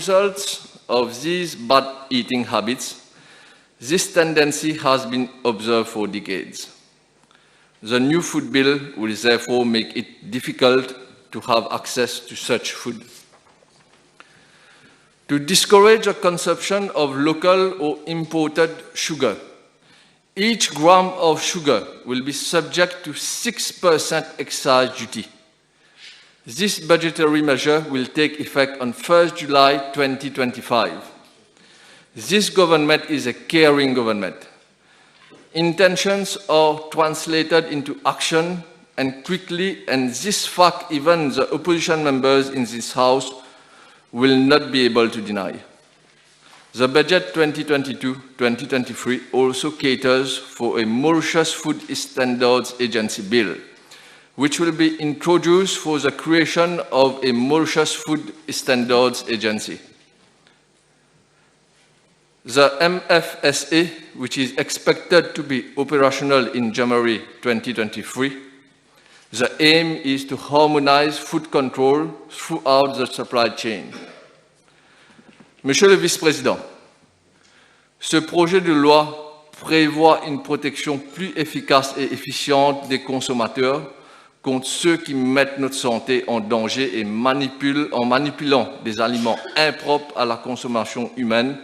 Results of these bad eating habits, this tendency has been observed for decades. The new food bill will therefore make it difficult to have access to such food. To discourage the consumption of local or imported sugar, each gram of sugar will be subject to 6% excise duty. This budgetary measure will take effect on 1st July 2025. This government is a caring government. Intentions are translated into action and quickly, and this fact even the opposition members in this House will not be able to deny. The budget 2022-2023 also caters for a Mauritius Food Standards Agency bill, which will be introduced for the creation of a Mauritius Food Standards Agency. The MFSA, which is expected to be operational in January 2023, the aim is to harmonize food control throughout the supply chain. Monsieur le Vice-président, ce projet de loi prévoit une protection plus efficace et efficiente des consommateurs contre ceux qui mettent notre santé en danger et en manipulant des aliments impropres à la consommation humaine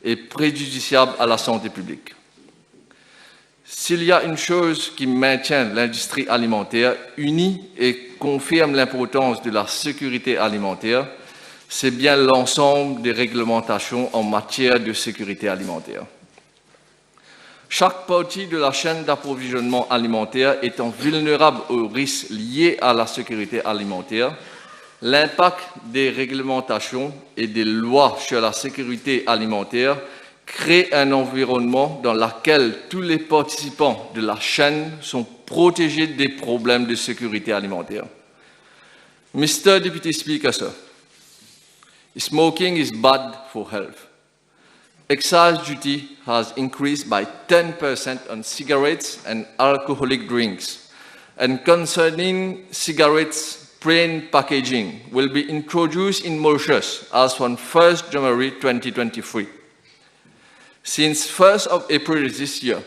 et préjudiciables à la santé publique. S'il y a une chose qui maintient l'industrie alimentaire unie et confirme l'importance de la sécurité alimentaire, c'est bien l'ensemble des réglementations en matière de sécurité alimentaire. Chaque partie de la chaîne d'approvisionnement alimentaire étant vulnérable aux risques liés à la sécurité alimentaire, l'impact des réglementations et des lois sur la sécurité alimentaire crée un environnement dans lequel tous les participants de la chaîne sont protégés des problèmes de sécurité alimentaire. Mr. Deputy Speaker, sir, smoking is bad for health. Excise duty has increased by 10% on cigarettes and alcoholic drinks, and concerning cigarettes, plain packaging will be introduced in Mauritius as from 1st January 2023. Since 1st of April this year,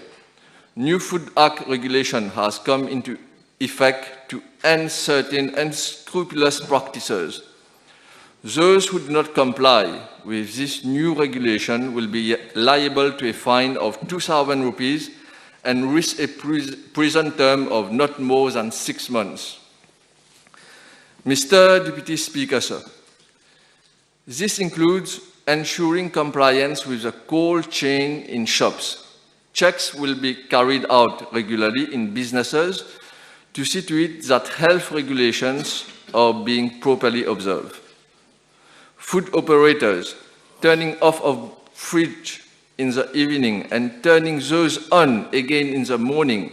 new Food Act regulation has come into effect to end certain unscrupulous practices. Those who do not comply with this new regulation will be liable to a fine of 2,000 rupees and risk a prison term of not more than 6 months. Mr. Deputy Speaker, sir, this includes ensuring compliance with the cold chain in shops. Checks will be carried out regularly in businesses to see to it that health regulations are being properly observed. Food operators turning off a fridge in the evening and turning those on again in the morning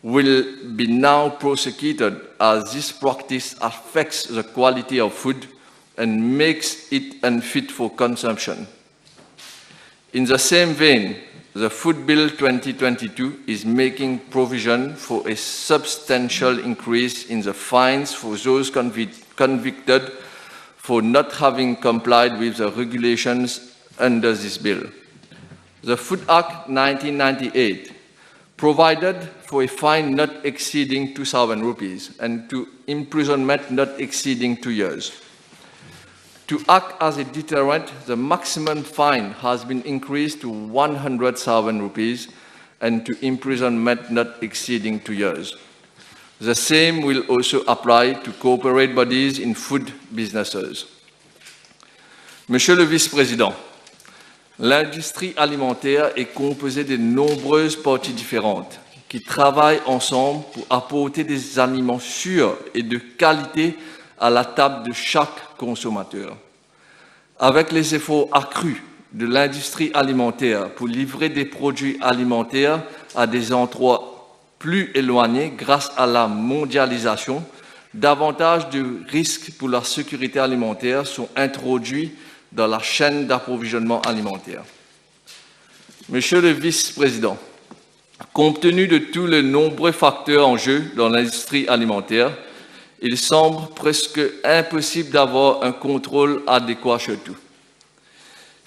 will be now prosecuted, as this practice affects the quality of food and makes it unfit for consumption. In the same vein, the Food Bill 2022 is making provision for a substantial increase in the fines for those convicted for not having complied with the regulations under this bill. The Food Act 1998 provided for a fine not exceeding 2,000 rupees and to imprisonment not exceeding 2 years. To act as a deterrent, the maximum fine has been increased to 100,000 rupees and to imprisonment not exceeding 2 years. The same will also apply to corporate bodies in food businesses. Monsieur le Vice-président, l'industrie alimentaire est composée de nombreuses parties différentes qui travaillent ensemble pour apporter des aliments sûrs et de qualité à la table de chaque consommateur. Avec les efforts accrus de l'industrie alimentaire pour livrer des produits alimentaires à des endroits plus éloignés grâce à la mondialisation, davantage de risques pour la sécurité alimentaire sont introduits dans la chaîne d'approvisionnement alimentaire. Monsieur le Vice-président, compte tenu de tous les nombreux facteurs en jeu dans l'industrie alimentaire, il semble presque impossible d'avoir un contrôle adéquat sur tout.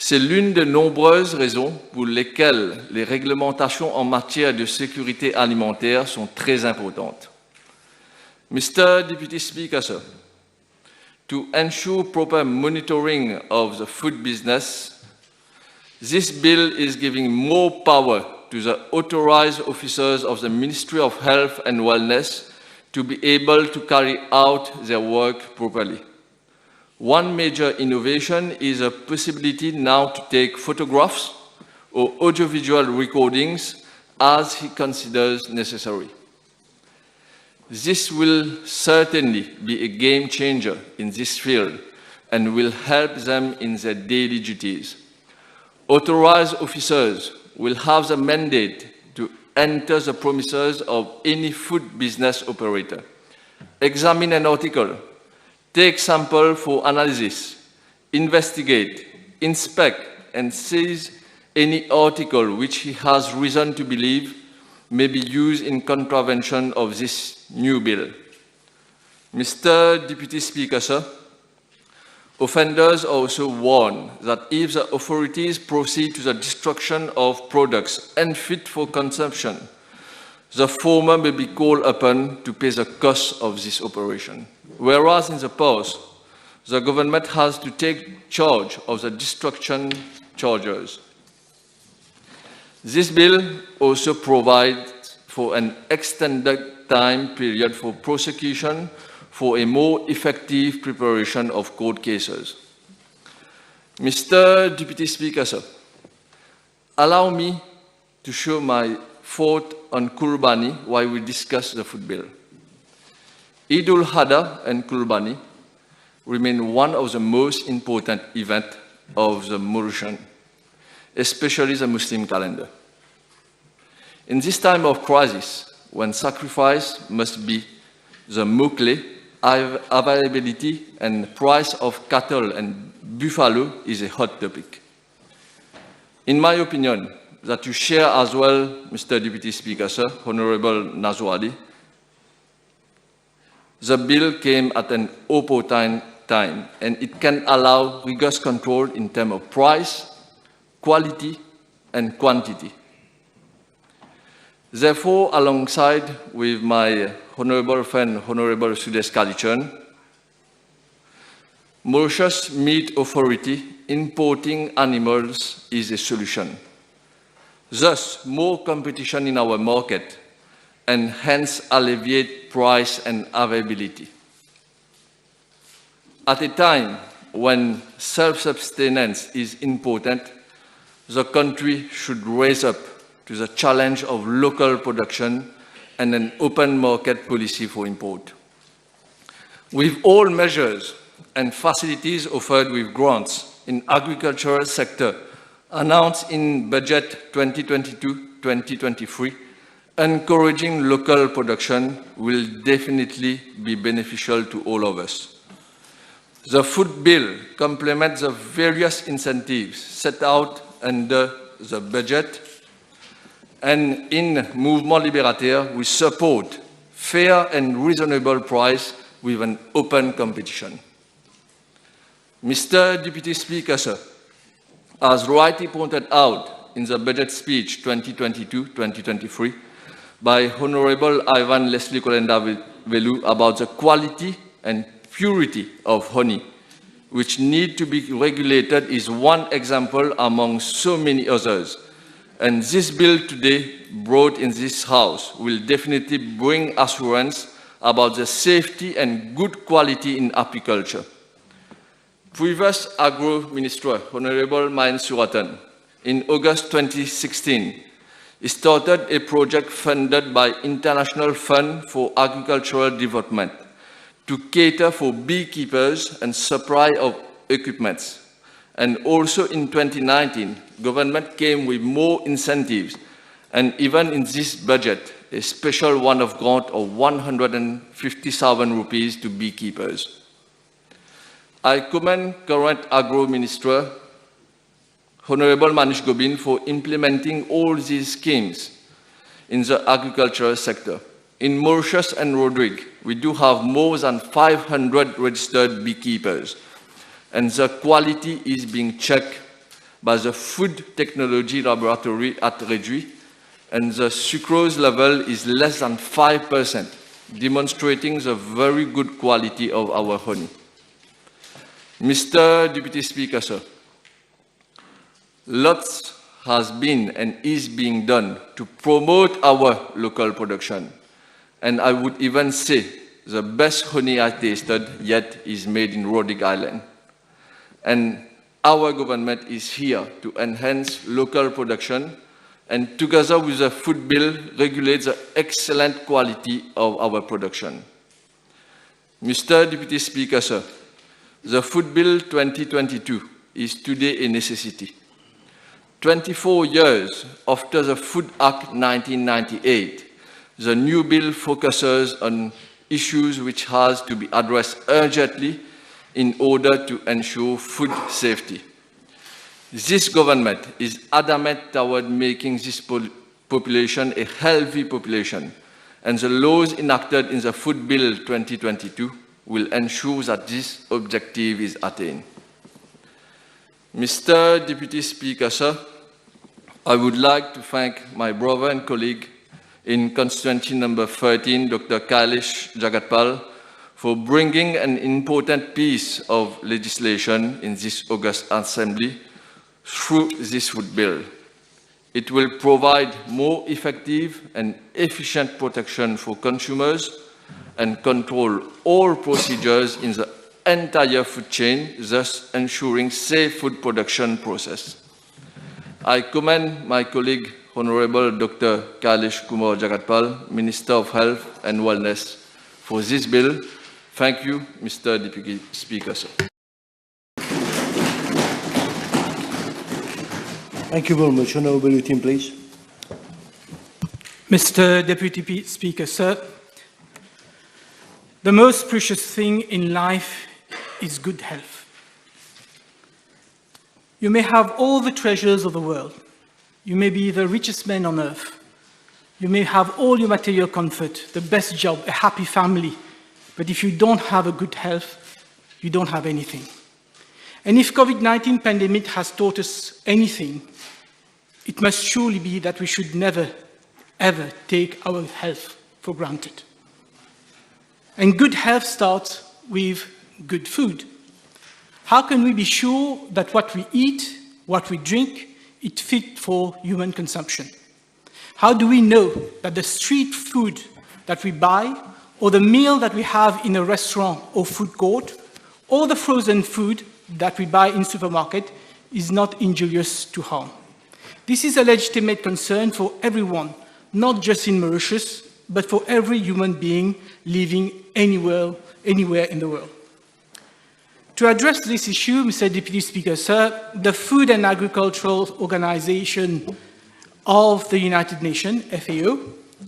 C'est l'une des nombreuses raisons pour lesquelles les réglementations en matière de sécurité alimentaire sont très importantes. Mr. Deputy Speaker, sir, to ensure proper monitoring of the food business, this bill is giving more power to the authorized officers of the Ministry of Health and Wellness to be able to carry out their work properly. One major innovation is a possibility now to take photographs or audiovisual recordings as he considers necessary. This will certainly be a game changer in this field and will help them in their daily duties. Authorized officers will have the mandate to enter the premises of any food business operator, examine an article, take sample for analysis, investigate, inspect, and seize any article which he has reason to believe may be used in contravention of this new bill. Mr. Deputy Speaker, sir, offenders are also warned that if the authorities proceed to the destruction of products unfit for consumption, the former may be called upon to pay the cost of this operation. Whereas in the past, the government has to take charge of the destruction charges. This bill also provides for an extended time period for prosecution for a more effective preparation of court cases. Mr. Deputy Speaker, sir, allow me to show my thought on Qurbani while we discuss the food bill. Eid al-Adha and Qurbani remain one of the most important events of the Mauritian, especially the Muslim calendar. In this time of crisis, when sacrifice must be the mukle, availability and price of cattle and buffalo is a hot topic. In my opinion, that you share as well, Mr. Deputy Speaker, sir, Honorable Nazwadi, the bill came at an opportune time, and it can allow rigorous control in terms of price, quality, and quantity. Therefore, alongside with my honorable friend, Honorable Sdgs Kalichon, Mauritius Meat Authority importing animals is a solution. Thus, more competition in our market and hence alleviate price and availability. At a time when self-sustenance is important, the country should raise up to the challenge of local production and an open market policy for import. With all measures and facilities offered with grants in agricultural sector announced in Budget 2022-2023, encouraging local production will definitely be beneficial to all of us. The food bill complements the various incentives set out under the budget, and in Mouvement Libérateur, we support fair and reasonable price with an open competition. Mr. Deputy Speaker, sir, as rightly pointed out in the budget speech 2022-2023 by Honorable Ivan Leslie Kolenda-Velu about the quality and purity of honey, which need to be regulated, is one example among so many others. And this bill today brought in this House will definitely bring assurance about the safety and good quality in apiculture. Previous Agro Minister, Honorable Main Suratan, in August 2016, started a project funded by International Fund for Agricultural Development to cater for beekeepers and supply of equipments. And also in 2019, government came with more incentives, and even in this budget, a special one-off grant of 150,000 rupees to beekeepers. I commend current Agro Minister, Honorable Manish Gobin, for implementing all these schemes in the agricultural sector. In Mauritius and Rodrigue, we do have more than 500 registered beekeepers, and the quality is being checked by the Food Technology Laboratory at Réduit, and the sucrose level is less than 5%, demonstrating the very good quality of our honey. Mr. Deputy Speaker, sir, lots has been and is being done to promote our local production, and I would even say the best honey I tasted yet is made in Rhode Island. And our government is here to enhance local production and together with the food bill regulate the excellent quality of our production. Mr. Deputy Speaker, sir, the Food Bill 2022 is today a necessity. 24 years after the Food Act 1998, the new bill focuses on issues which has to be addressed urgently in order to ensure food safety. This government is adamant toward making this population a healthy population, and the laws enacted in the Food Bill 2022 will ensure that this objective is attained. Mr. Deputy Speaker, sir, I would like to thank my brother and colleague in constituency number 13, Dr. Kailash Jagatpal, for bringing an important piece of legislation in this August Assembly through this food bill. It will provide more effective and efficient protection for consumers and control all procedures in the entire food chain, thus ensuring safe food production process. I commend my colleague, Honorable Dr. Kailash Kumar Jagatpal, Minister of Health and Wellness, for this bill. Thank you, Mr. Deputy Speaker, sir. Thank you very much. Honorable Lieutenant, please. Mr. Deputy Speaker, sir, the most precious thing in life is good health. You may have all the treasures of the world. You may be the richest man on earth. You may have all your material comfort, the best job, a happy family. But if you don't have a good health, you don't have anything. And if COVID-19 pandemic has taught us anything, it must surely be that we should never, ever take our health for granted. And good health starts with good food. How can we be sure that what we eat, what we drink, is fit for human consumption? How do we know that the street food that we buy, or the meal that we have in a restaurant or food court, or the frozen food that we buy in supermarket is not injurious to harm? This is a legitimate concern for everyone, not just in Mauritius, but for every human being living anywhere in the world. To address this issue, Mr. Deputy Speaker, sir, the Food and Agricultural Organization of the United Nations, FAO,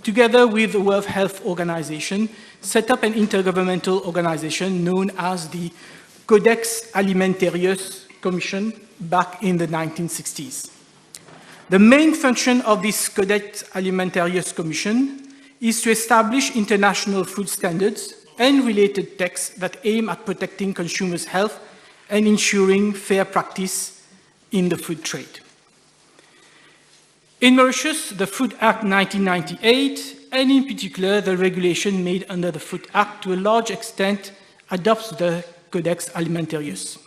together with the World Health Organization, set up an intergovernmental organization known as the Codex Alimentarius Commission back in the 1960s. The main function of this Codex Alimentarius Commission is to establish international food standards and related texts that aim at protecting consumers' health and ensuring fair practice in the food trade. In Mauritius, the Food Act 1998, and in particular the regulation made under the Food Act, to a large extent adopts the Codex Alimentarius.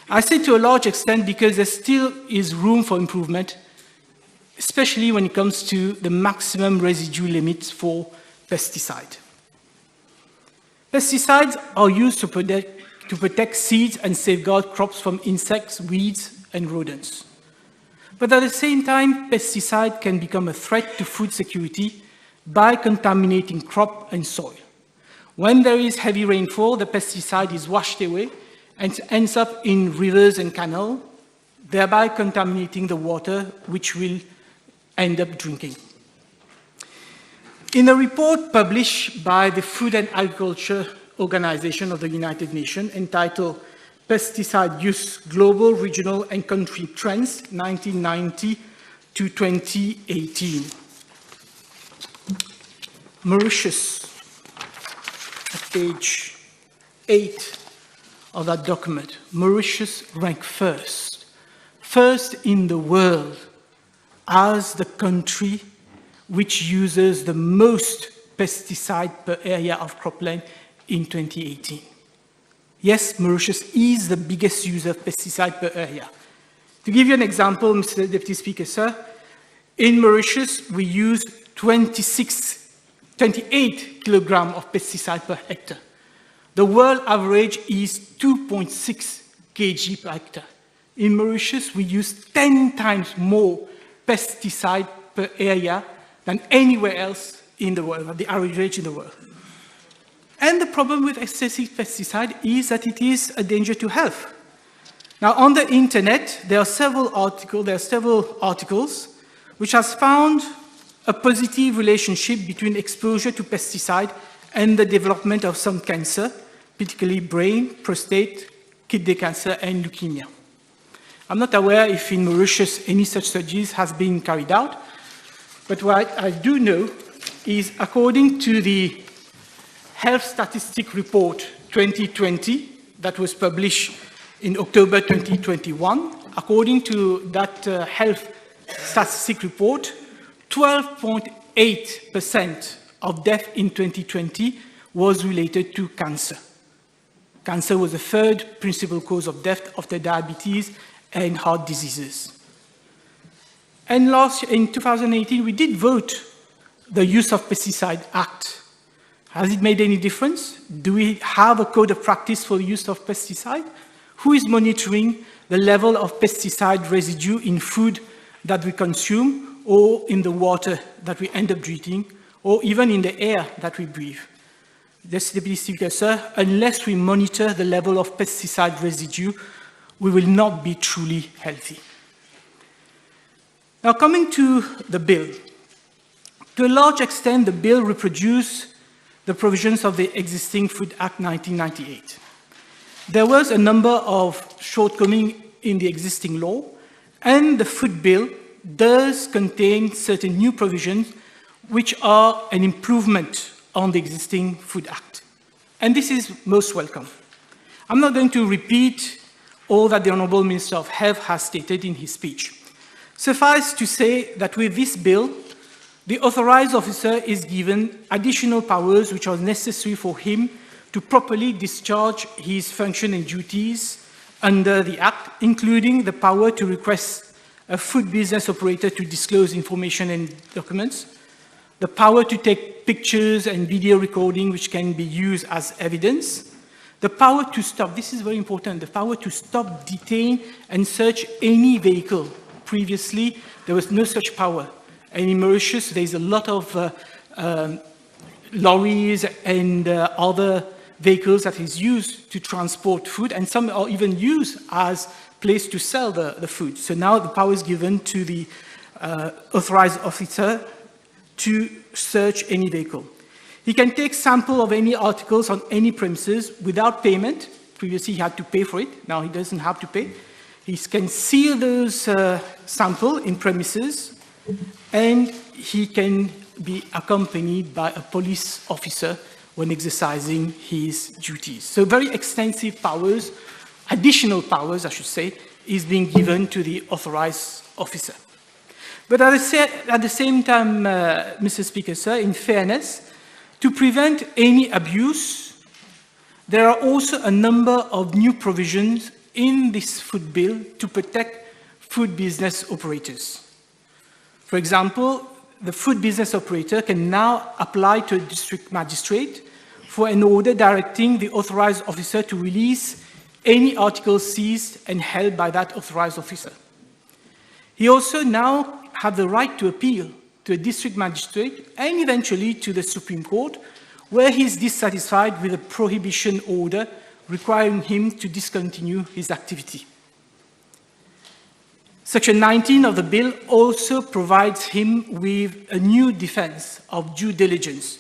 I say to a large extent because there still is room for improvement, especially when it comes to the maximum residue limits for pesticide. Pesticides are used to protect seeds and safeguard crops from insects, weeds, and rodents. But at the same time, pesticide can become a threat to food security by contaminating crop and soil. When there is heavy rainfall, the pesticide is washed away and ends up in rivers and canals, thereby contaminating the water, which will end up drinking. In a report published by the Food and Agriculture Organization of the United Nations entitled Pesticide Use Global, Regional and Country Trends, 1990 to 2018, Mauritius, at page 8 of that document, Mauritius ranked first first in the world as the country which uses the most pesticide per area of cropland in 2018. Yes, Mauritius is the biggest user of pesticide per area. To give you an example, Mr. Deputy Speaker, sir, in Mauritius, we use 28 kilograms of pesticide per hectare. The world average is 2.6 kg per hectare. In Mauritius, we use 10 times more pesticide per area than anywhere else in the world, the average in the world. And the problem with excessive pesticide is that it is a danger to health. Now, on the internet, there are several articles which has found a positive relationship between exposure to pesticide and the development of some cancer, particularly brain, prostate, kidney cancer, and leukemia. I'm not aware if in Mauritius any such studies has been carried out, but what I do know is according to the Health Statistic Report 2020 that was published in October 2021, according to that health statistic report, 12.8% of death in 2020 was related to cancer. Cancer was the third principal cause of death after diabetes and heart diseases. And last year, in 2018, we did vote the Use of Pesticide Act. Has it made any difference? Do we have a code of practice for the use of pesticide? Who is monitoring the level of pesticide residue in food that we consume, or in the water that we end up drinking, or even in the air that we breathe? Deputy Speaker, sir, unless we monitor the level of pesticide residue, we will not be truly healthy. Now, coming to the bill. To a large extent, the bill reproduced the provisions of the existing Food Act 1998. There was a number of shortcomings in the existing law, and the food bill does contain certain new provisions which are an improvement on the existing Food Act. And this is most welcome. I'm not going to repeat all that the Honourable Minister of Health has stated in his speech. Suffice to say that with this bill, the authorized officer is given additional powers which are necessary for him to properly discharge his function and duties under the Act, including the power to request a food business operator to disclose information and documents, the power to take pictures and video recording which can be used as evidence, the power to stop, this is very important, the power to stop, detain, and search any vehicle. Previously, there was no such power. And in Mauritius, there's a lot of lorries and other vehicles that is used to transport food, and some are even used as place to sell the food. So now the power is given to the authorized officer to search any vehicle. He can take sample of any articles on any premises without payment. Previously, he had to pay for it. Now he doesn't have to pay. He can seal those sample in premises, and he can be accompanied by a police officer when exercising his duties. So very extensive powers, additional powers, I should say, is being given to the authorized officer. But at the same time, Mr. Speaker, sir, in fairness, to prevent any abuse, there are also a number of new provisions in this food bill to protect food business operators. For example, the food business operator can now apply to a district magistrate for an order directing the authorized officer to release any article seized and held by that authorized officer. He also now has the right to appeal to a district magistrate and eventually to the Supreme Court where he is dissatisfied with a prohibition order requiring him to discontinue his activity. Section 19 of the bill also provides him with a new defense of due diligence.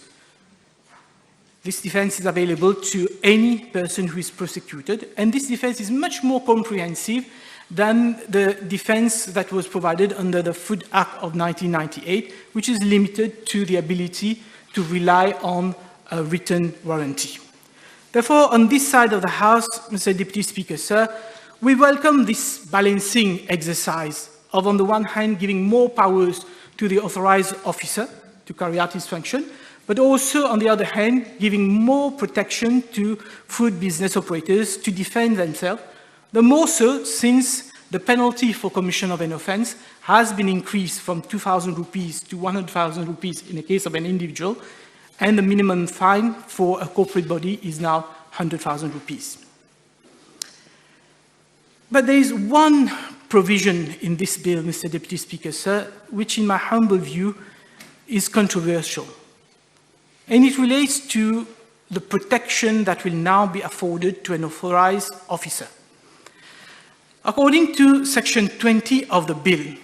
This defense is available to any person who is prosecuted, and this defense is much more comprehensive than the defense that was provided under the Food Act of 1998, which is limited to the ability to rely on a written warranty. Therefore, on this side of the House, Mr. Deputy Speaker, sir, We welcome this balancing exercise of, on the one hand, giving more powers to the authorized officer to carry out his function, but also, on the other hand, giving more protection to food business operators to defend themselves, the more so since the penalty for commission of an offense has been increased from 2,000 rupees to 100,000 rupees in the case of an individual, and the minimum fine for a corporate body is now 100,000 rupees. But there is one provision in this bill, Mr. Deputy Speaker, sir, which in my humble view is controversial. And it relates to the protection that will now be afforded to an authorized officer. According to Section 20 of the bill,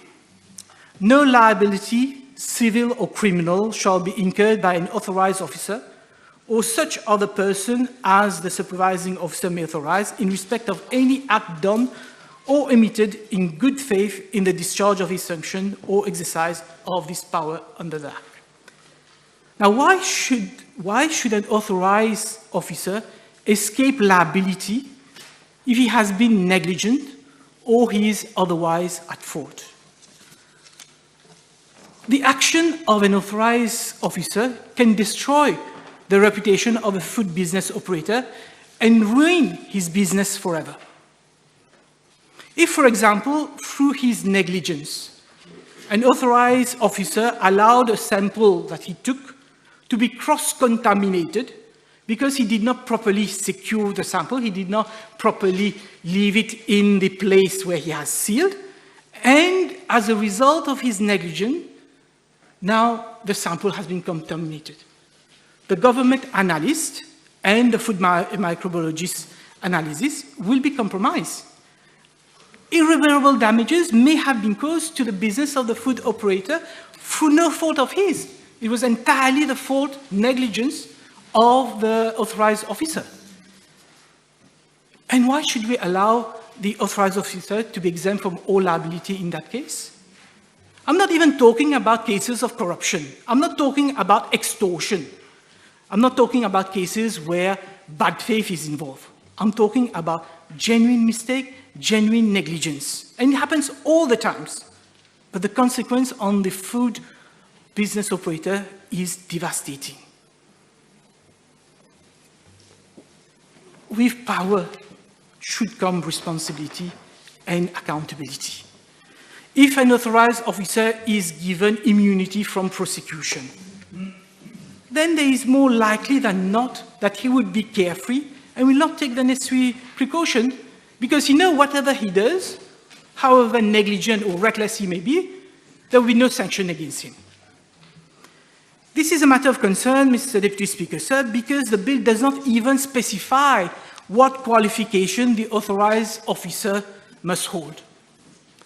no liability, civil or criminal, shall be incurred by an authorized officer or such other person as the supervising officer may authorize in respect of any act done or omitted in good faith in the discharge of his function or exercise of this power under the Act. Now, why should an authorized officer escape liability if he has been negligent or he is otherwise at fault? The action of an authorized officer can destroy the reputation of a food business operator and ruin his business forever. If, for example, through his negligence, an authorized officer allowed a sample that he took to be cross-contaminated because he did not properly secure the sample, he did not properly leave it in the place where he has sealed, and as a result of his negligence, now the sample has been contaminated. The government analyst and the food microbiologist analysis will be compromised. Irreparable damages may have been caused to the business of the food operator through no fault of his. It was entirely the fault, negligence of the authorized officer. And why should we allow the authorized officer to be exempt from all liability in that case? I'm not even talking about cases of corruption. I'm not talking about extortion. I'm not talking about cases where bad faith is involved. I'm talking about genuine mistake, genuine negligence. And it happens all the times. But the consequence on the food business operator is devastating. With power should come responsibility and accountability. If an authorized officer is given immunity from prosecution, then there is more likely than not that he would be carefree and will not take the necessary precaution because he knows whatever he does, however negligent or reckless he may be, there will be no sanction against him. This is a matter of concern, Mr. Deputy Speaker, sir, because the bill does not even specify what qualification the authorized officer must hold.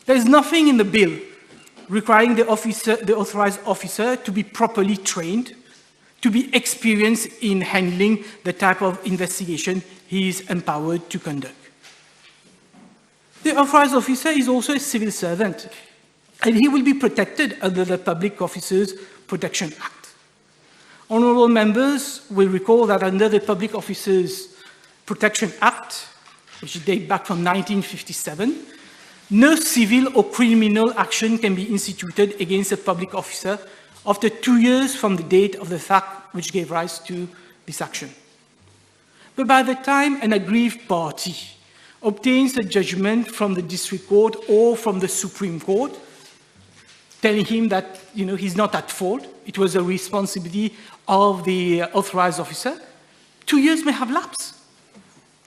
There is nothing in the bill requiring the authorized officer to be properly trained, to be experienced in handling the type of investigation he is empowered to conduct. The authorized officer is also a civil servant, and he will be protected under the Public Officers Protection Act. Honourable members will recall that under the Public Officers Protection Act, which dates back from 1957, no civil or criminal action can be instituted against a public officer after 2 years from the date of the fact which gave rise to this action. But by the time an aggrieved party obtains a judgment from the district court or from the Supreme Court, telling him that he's not at fault, it was a responsibility of the authorized officer, 2 years may have lapsed.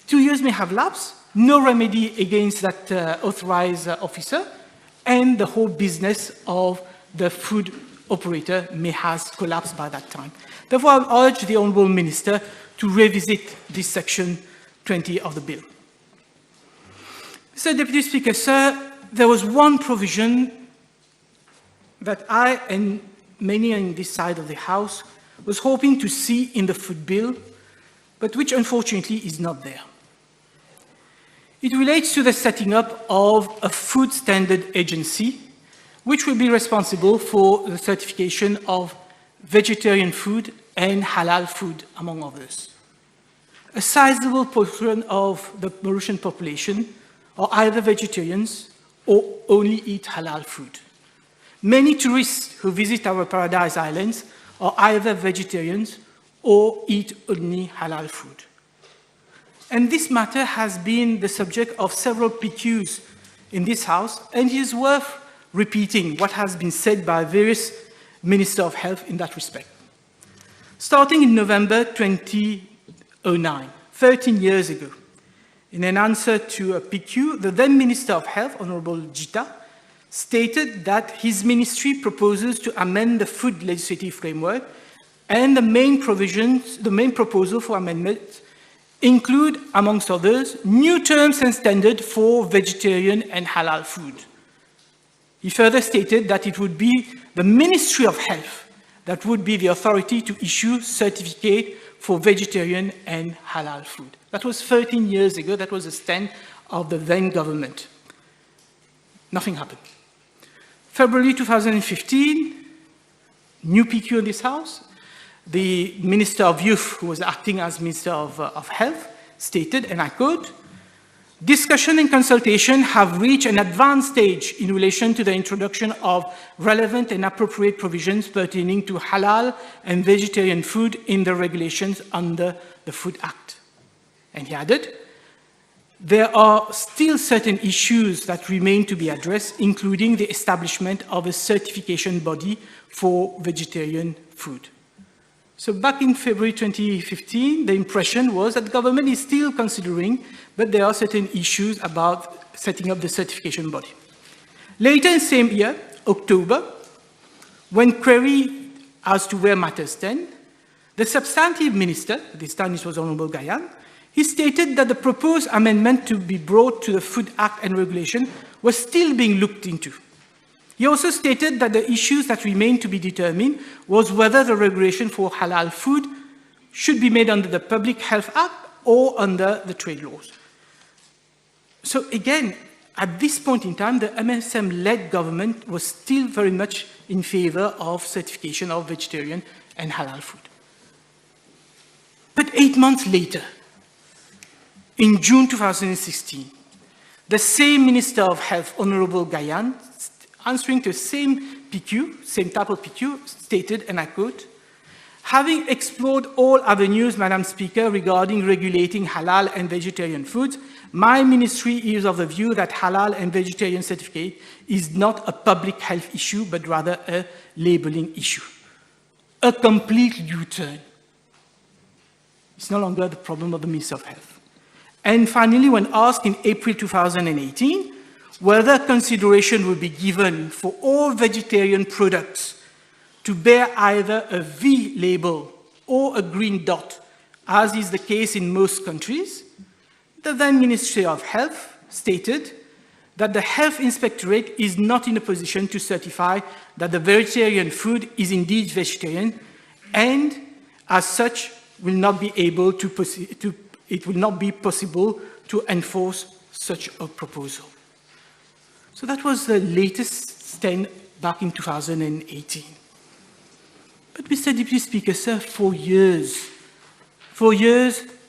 2 years may have lapsed, no remedy against that authorized officer, and the whole business of the food operator may have collapsed by that time. Therefore, I urge the Honourable Minister to revisit this section 20 of the bill. Mr. Deputy Speaker, sir, there was one provision that I and many on this side of the House was hoping to see in the food bill, but which unfortunately is not there. It relates to the setting up of a food standard agency, which will be responsible for the certification of vegetarian food and halal food, among others. A sizable portion of the Mauritian population are either vegetarians or only eat halal food. Many tourists who visit our Paradise Islands are either vegetarians or eat only halal food. And this matter has been the subject of several PQs in this House, and it is worth repeating what has been said by various Ministers of Health in that respect. Starting in November 2009, 13 years ago, in an answer to a PQ, the then Minister of Health, Honorable Jita, stated that his ministry proposes to amend the food legislative framework, and the main proposal for amendment include, amongst others, new terms and standards for vegetarian and halal food. He further stated that it would be the Ministry of Health that would be the authority to issue certificate for vegetarian and halal food. That was 13 years ago. That was the stand of the then government. Nothing happened. February 2015, new PQ in this House, the Minister of Youth, who was acting as Minister of Health, stated, and I quote, "Discussion and consultation have reached an advanced stage in relation to the introduction of relevant and appropriate provisions pertaining to halal and vegetarian food in the regulations under the Food Act." And he added, "There are still certain issues that remain to be addressed, including the establishment of a certification body for vegetarian food." So back in February 2015, the impression was that the government is still considering, but there are certain issues about setting up the certification body. Later in the same year, October, when queried as to where matters stand, the substantive minister, this time it was Honorable Gayan, he stated that the proposed amendment to be brought to the Food Act and regulation was still being looked into. He also stated that the issues that remained to be determined was whether the regulation for halal food should be made under the Public Health Act or under the trade laws. So again, at this point in time, the MSM-led government was still very much in favor of certification of vegetarian and halal food. But 8 months later, in June 2016, the same Minister of Health, Honorable Gayan, answering to the same PQ, same type of PQ, stated, and I quote, "Having explored all avenues, Madam Speaker, regarding regulating halal and vegetarian foods, my ministry is of the view that halal and vegetarian certificate is not a public health issue, but rather a labeling issue." A complete U-turn. It's no longer the problem of the Minister of Health. And finally, when asked in April 2018, whether consideration would be given for all vegetarian products to bear either a V label or a green dot, as is the case in most countries, the then Ministry of Health stated that the Health Inspectorate is not in a position to certify that the vegetarian food is indeed vegetarian, and as such will not be able it will not be possible to enforce such a proposal. So that was the latest stand back in 2018. But Mr. Deputy Speaker, sir, for years,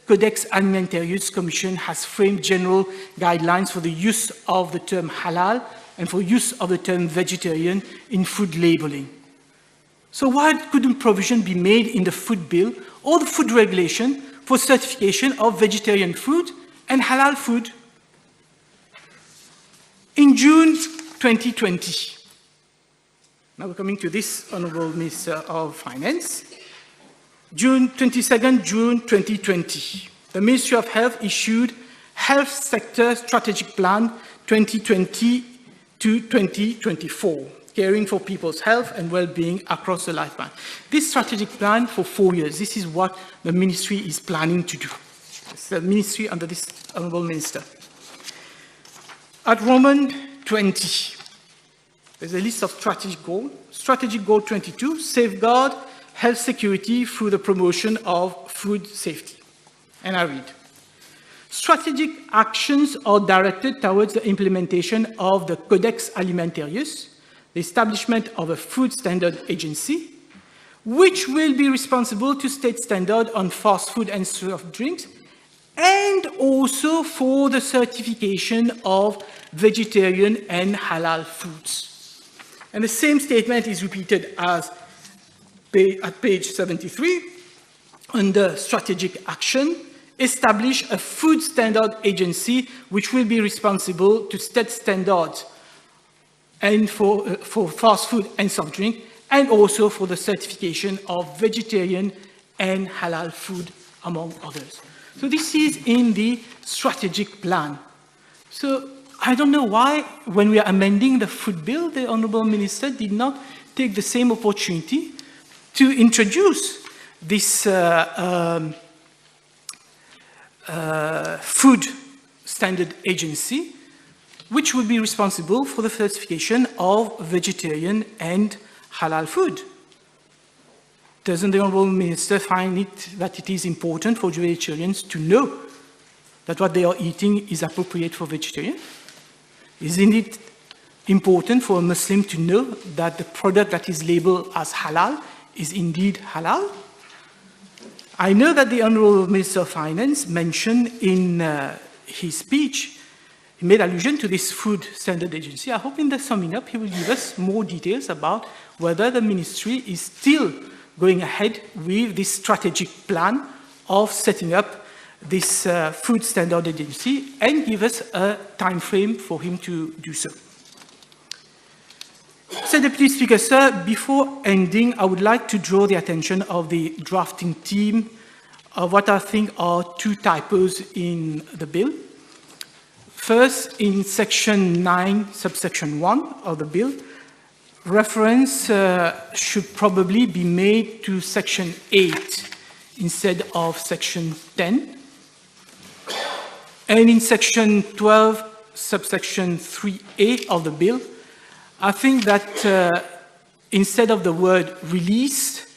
Codex Alimentarius Commission has framed general guidelines for the use of the term halal and for use of the term vegetarian in food labeling. So why couldn't provision be made in the food bill or the food regulation for certification of vegetarian food and halal food? In June 2020, now we're coming to this, Honorable Minister of Finance, June 2020, the Ministry of Health issued Health Sector Strategic Plan 2020 to 2024, caring for people's health and well-being across the lifespan. This strategic plan for 4 years, this is what the ministry is planning to do. It's the ministry under this Honorable Minister. At Roman 20, there's a list of strategic goals. Strategic Goal 22, safeguard health security through the promotion of food safety. And I read, strategic actions are directed towards the implementation of the Codex Alimentarius, the establishment of a food standard agency, which will be responsible to state standards on fast food and soft drinks, and also for the certification of vegetarian and halal foods. And the same statement is repeated as at page 73 under strategic action. Establish a food standard agency which will be responsible to set standards and for fast food and soft drink, and also for the certification of vegetarian and halal food, among others. So this is in the strategic plan. So I don't know why, when we are amending the food bill, the Honourable Minister did not take the same opportunity to introduce this food standard agency, which will be responsible for the certification of vegetarian and halal food. Doesn't the Honourable Minister find that it is important for vegetarians to know that what they are eating is appropriate for vegetarians? Isn't it important for a Muslim to know that the product that is labeled as halal is indeed halal? I know that the Honourable Minister of Finance mentioned in his speech, he made allusion to this food standard agency. I hope in the summing up he will give us more details about whether the ministry is still going ahead with this strategic plan of setting up this food standard agency, and give us a time frame for him to do so. So, Deputy Speaker, sir, before ending, I would like to draw the attention of the drafting team of what I think are two typos in the bill. First, in section 9, subsection 1 of the bill, reference should probably be made to section 8 instead of section 10. And in section 12, subsection 3A of the bill, I think that instead of the word released,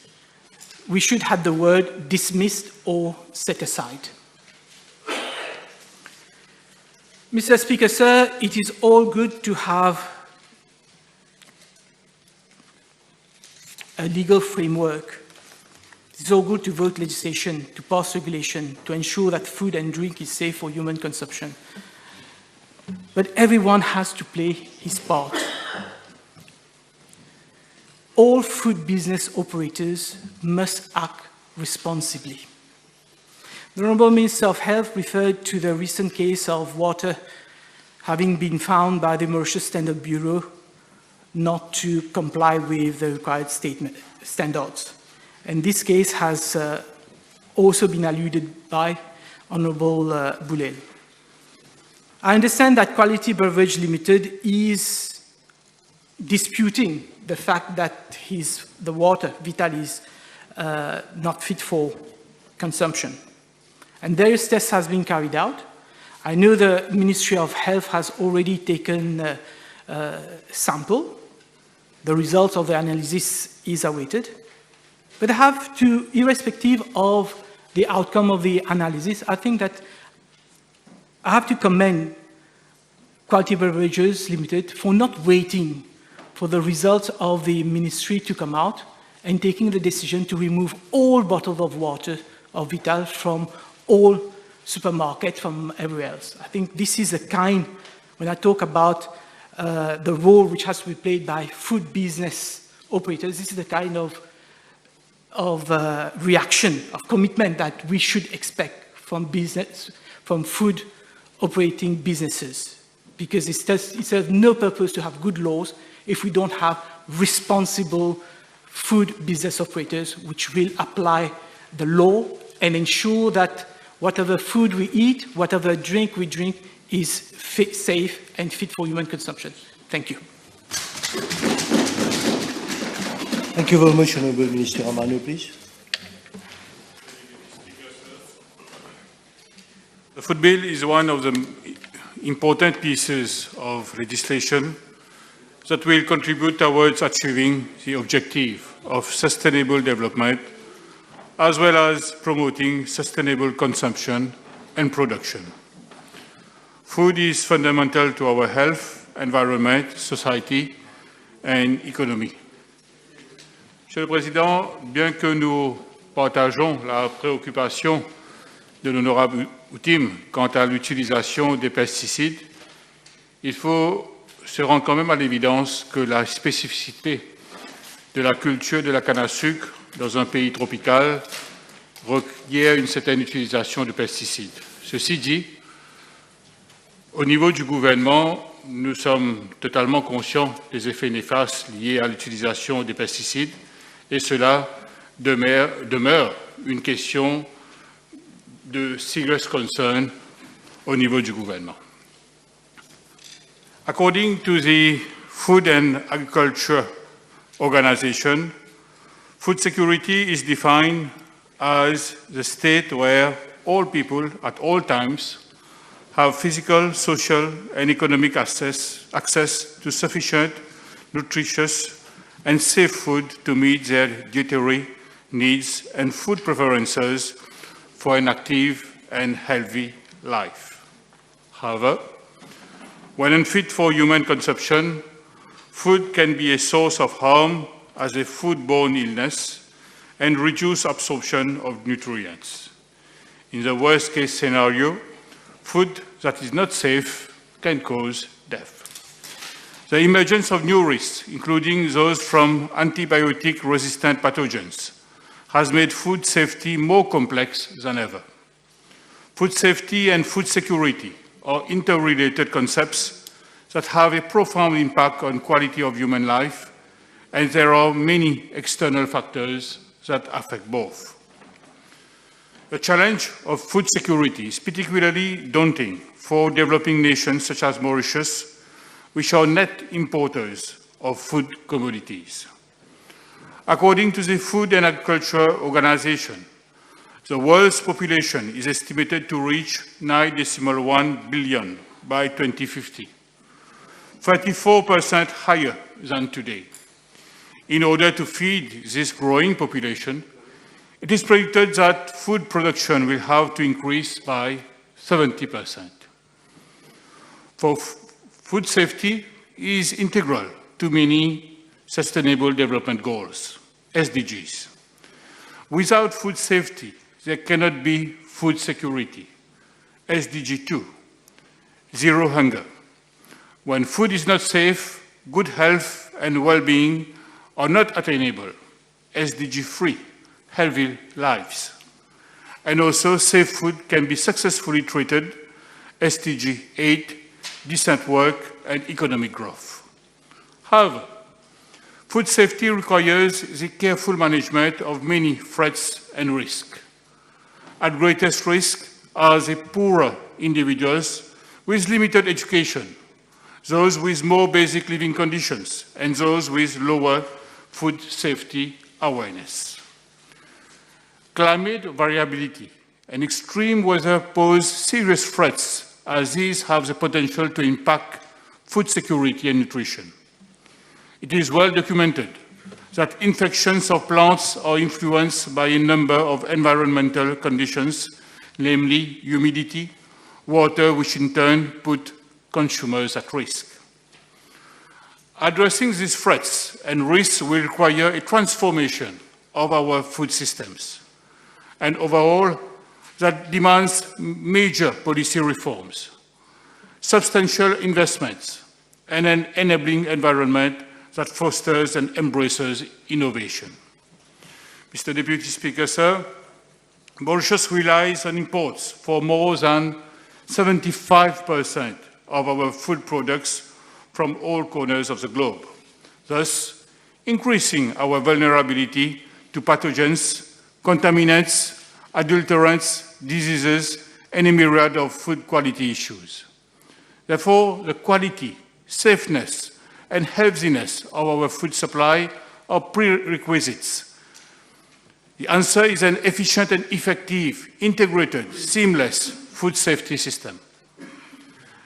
we should have the word dismissed or set aside. Mr. Speaker, sir, it is all good to have a legal framework. It's all good to vote legislation, to pass regulation, to ensure that food and drink is safe for human consumption. But everyone has to play his part. All food business operators must act responsibly. The Honourable Minister of Health referred to the recent case of water having been found by the Mauritius Standard Bureau not to comply with the required standards. And this case has also been alluded by Honourable Boulel. I understand that Quality Beverage Limited is disputing the fact that the water, Vital, is not fit for consumption. And various tests have been carried out. I know the Ministry of Health has already taken a sample. The results of the analysis is awaited. But I have to, irrespective of the outcome of the analysis, I think that I have to commend Quality Beverages Limited for not waiting for the results of the ministry to come out and taking the decision to remove all bottles of water of Vital from all supermarkets, from everywhere else. I think this is a kind, when I talk about the role which has to be played by food business operators, this is the kind of reaction, of commitment that we should expect from business, from food operating businesses. Because it serves no purpose to have good laws if we don't have responsible food business operators which will apply the law and ensure that whatever food we eat, whatever drink we drink is safe and fit for human consumption. Thank you. Thank you very much, Honourable Minister Romano, please. The food bill is one of the important pieces of legislation that will contribute towards achieving the objective of sustainable development, as well as promoting sustainable consumption and production. Food is fundamental to our health, environment, society, and economy. Monsieur le Président, bien que nous partageons la préoccupation de l'honorable Outim quant à l'utilisation des pesticides, il faut se rendre quand même à l'évidence que la spécificité de la culture de la canne à sucre dans un pays tropical requiert une certaine utilisation de pesticides. Ceci dit, au niveau du gouvernement, nous sommes totalement conscients des effets néfastes liés à l'utilisation des pesticides et cela demeure une question de serious concern au niveau du gouvernement. According to the Food and Agriculture Organization, food security is defined as the state where all people at all times have physical, social, and economic access to sufficient, nutritious, and safe food to meet their dietary needs and food preferences for an active and healthy life. However, when unfit for human consumption, food can be a source of harm as a foodborne illness and reduce absorption of nutrients. In the worst-case scenario, food that is not safe can cause death. The emergence of new risks, including those from antibiotic-resistant pathogens, has made food safety more complex than ever. Food safety and food security are interrelated concepts that have a profound impact on quality of human life, and there are many external factors that affect both. The challenge of food security is particularly daunting for developing nations such as Mauritius, which are net importers of food commodities. According to the Food and Agriculture Organization, the world's population is estimated to reach 9.1 billion by 2050, 34% higher than today. In order to feed this growing population, it is predicted that food production will have to increase by 70%. For food safety is integral to many Sustainable Development Goals, SDGs. Without food safety, there cannot be food security. SDG 2, zero hunger. When food is not safe, good health and well-being are not attainable. SDG 3, healthy lives. And also, safe food can be successfully treated. SDG 8, decent work and economic growth. However, food safety requires the careful management of many threats and risks. At greatest risk are the poorer individuals with limited education, those with more basic living conditions, and those with lower food safety awareness. Climate variability and extreme weather pose serious threats, as these have the potential to impact food security and nutrition. It is well documented that infections of plants are influenced by a number of environmental conditions, namely humidity, water, which in turn put consumers at risk. Addressing these threats and risks will require a transformation of our food systems, and overall, that demands major policy reforms, substantial investments, and an enabling environment that fosters and embraces innovation. Mr. Deputy Speaker, sir, Mauritius relies on imports for more than 75% of our food products from all corners of the globe, thus increasing our vulnerability to pathogens, contaminants, adulterants, diseases, and a myriad of food quality issues. Therefore, the quality, safeness, and healthiness of our food supply are prerequisites. The answer is an efficient and effective, integrated, seamless food safety system.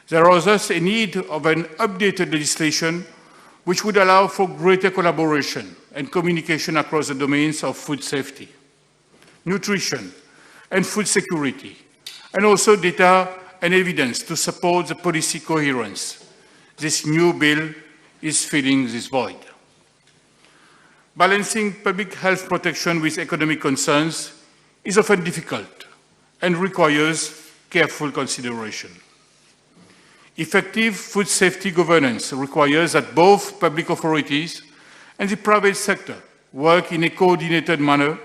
There is thus a need of an updated legislation which would allow for greater collaboration and communication across the domains of food safety, nutrition, and food security, and also data and evidence to support the policy coherence. This new bill is filling this void. Balancing public health protection with economic concerns is often difficult. and requires careful consideration. Effective food safety governance requires that both public authorities and the private sector work in a coordinated manner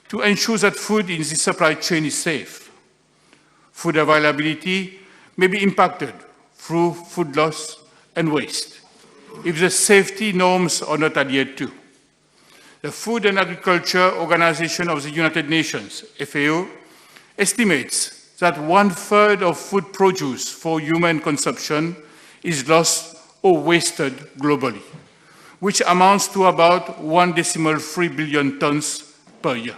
to ensure that food in the supply chain is safe. Food availability may be impacted through food loss and waste if the safety norms are not adhered to. The Food and Agriculture Organization of the United Nations, FAO, estimates that 1/3 of food produce for human consumption is lost or wasted globally, which amounts to about 1.3 billion tons per year.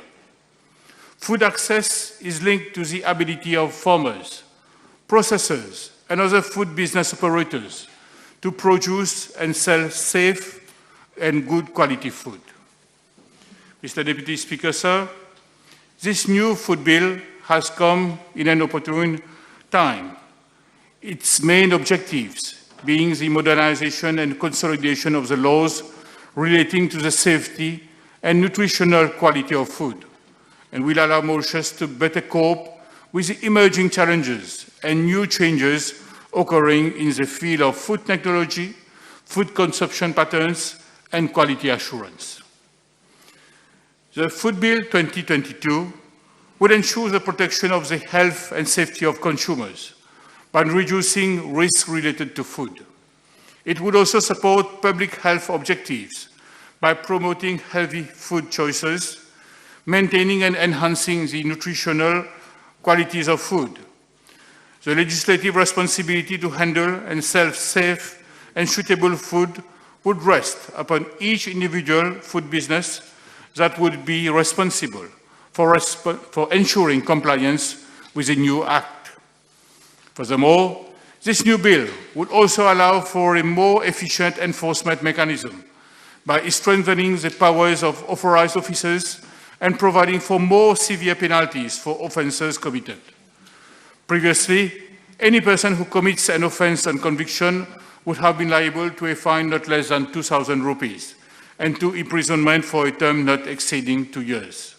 Food access is linked to the ability of farmers, processors, and other food business operators to produce and sell safe and good quality food. Mr. Deputy Speaker, sir, this new food bill has come in an opportune time. Its main objectives being the modernization and consolidation of the laws relating to the safety and nutritional quality of food, and will allow Mauritius to better cope with the emerging challenges and new changes occurring in the field of food technology, food consumption patterns, and quality assurance. The Food Bill 2022 would ensure the protection of the health and safety of consumers by reducing risks related to food. It would also support public health objectives by promoting healthy food choices, maintaining and enhancing the nutritional qualities of food. The legislative responsibility to handle and sell safe and suitable food would rest upon each individual food business that would be responsible for ensuring compliance with the new Act. Furthermore, this new bill would also allow for a more efficient enforcement mechanism by strengthening the powers of authorized officers and providing for more severe penalties for offences committed. Previously, any person who commits an offence on conviction would have been liable to a fine not less than 2,000 rupees and to imprisonment for a term not exceeding 2 years.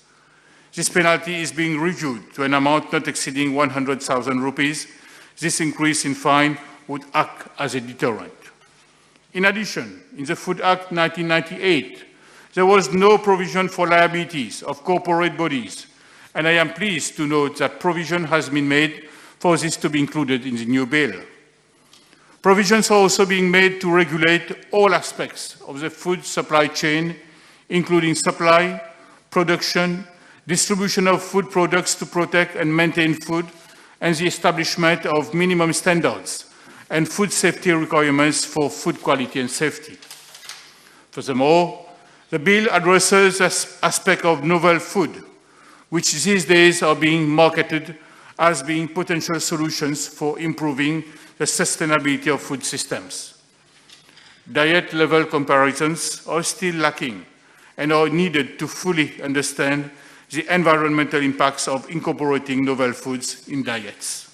This penalty is being reviewed to an amount not exceeding 100,000 rupees. This increase in fine would act as a deterrent. In addition, in the Food Act 1998, there was no provision for liabilities of corporate bodies, and I am pleased to note that provision has been made for this to be included in the new bill. Provisions are also being made to regulate all aspects of the food supply chain, including supply, production, distribution of food products to protect and maintain food, and the establishment of minimum standards and food safety requirements for food quality and safety. Furthermore, the bill addresses aspects of novel food, which these days are being marketed as being potential solutions for improving the sustainability of food systems. Diet-level comparisons are still lacking and are needed to fully understand the environmental impacts of incorporating novel foods in diets.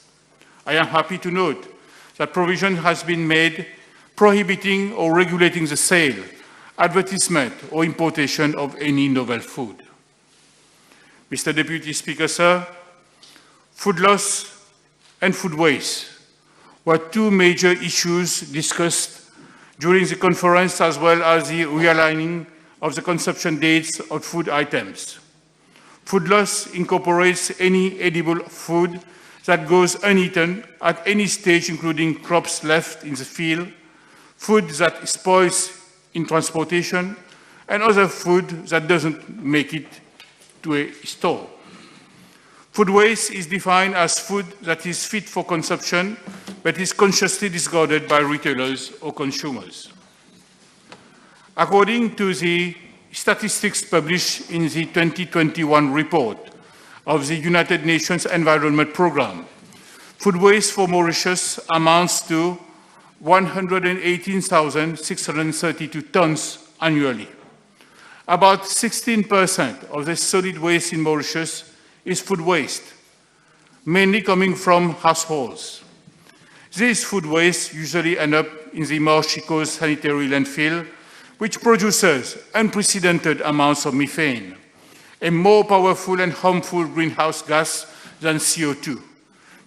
I am happy to note that provision has been made prohibiting or regulating the sale, advertisement, or importation of any novel food. Mr. Deputy Speaker, sir, food loss and food waste were two major issues discussed during the conference, as well as the realigning of the consumption dates of food items. Food loss incorporates any edible food that goes uneaten at any stage, including crops left in the field, food that spoils in transportation, and other food that doesn't make it to a store. Food waste is defined as food that is fit for consumption but is consciously discarded by retailers or consumers. According to the statistics published in the 2021 report of the United Nations Environment Programme, food waste for Mauritius amounts to 118,632 tons annually. About 16% of the solid waste in Mauritius is food waste, mainly coming from households. These food waste usually end up in the Marchico's sanitary landfill, which produces unprecedented amounts of methane, a more powerful and harmful greenhouse gas than CO2,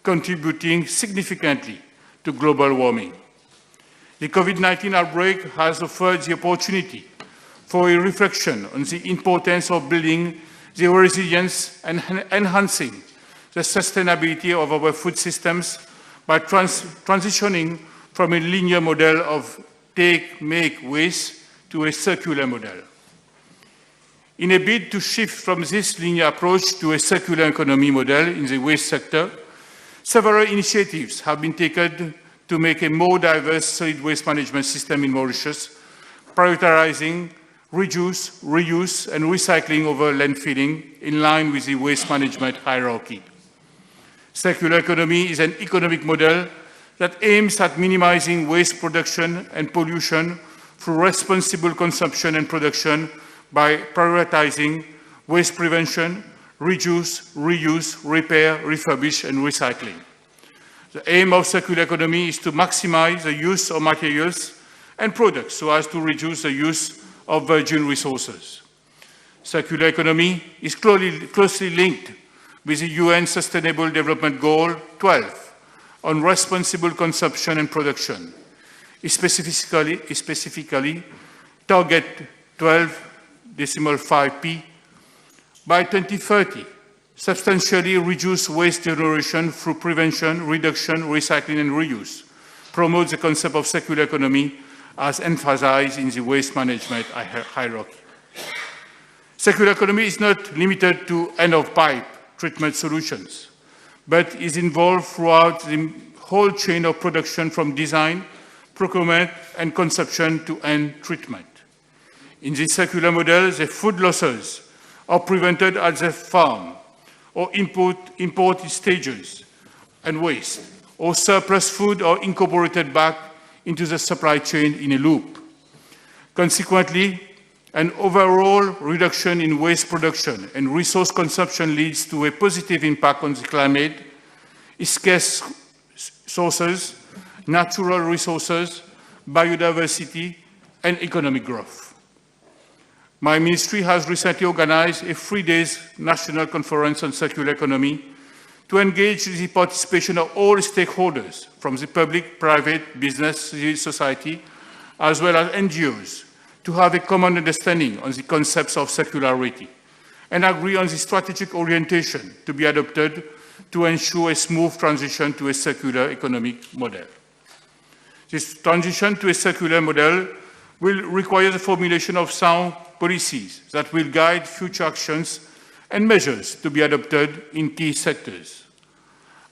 contributing significantly to global warming. The COVID-19 outbreak has offered the opportunity for a reflection on the importance of building the resilience and enhancing the sustainability of our food systems by transitioning from a linear model of take, make, waste to a circular model. In a bid to shift from this linear approach to a circular economy model in the waste sector, several initiatives have been taken to make a more diverse solid waste management system in Mauritius, prioritizing reduce, reuse, and recycling over landfilling in line with the waste management hierarchy. Circular economy is an economic model that aims at minimizing waste production and pollution through responsible consumption and production by prioritizing waste prevention, reduce, reuse, repair, refurbish, and recycling. The aim of circular economy is to maximize the use of materials and products so as to reduce the use of virgin resources. Circular economy is closely linked with the UN Sustainable Development Goal 12 on responsible consumption and production, specifically target 12.5p by 2030, substantially reduce waste generation through prevention, reduction, recycling, and reuse, promote the concept of circular economy as emphasized in the waste management hierarchy. Circular economy is not limited to end-of-pipe treatment solutions, but is involved throughout the whole chain of production from design, procurement, and consumption to end treatment. In this circular model, the food losses are prevented at the farm or import stages and waste, or surplus food are incorporated back into the supply chain in a loop. Consequently, an overall reduction in waste production and resource consumption leads to a positive impact on the climate, scarce sources, natural resources, biodiversity, and economic growth. My ministry has recently organized a 3-day national conference on circular economy to engage the participation of all stakeholders from the public, private, business, civil society, as well as NGOs, to have a common understanding on the concepts of circularity and agree on the strategic orientation to be adopted to ensure a smooth transition to a circular economic model. This transition to a circular model will require the formulation of sound policies that will guide future actions and measures to be adopted in key sectors.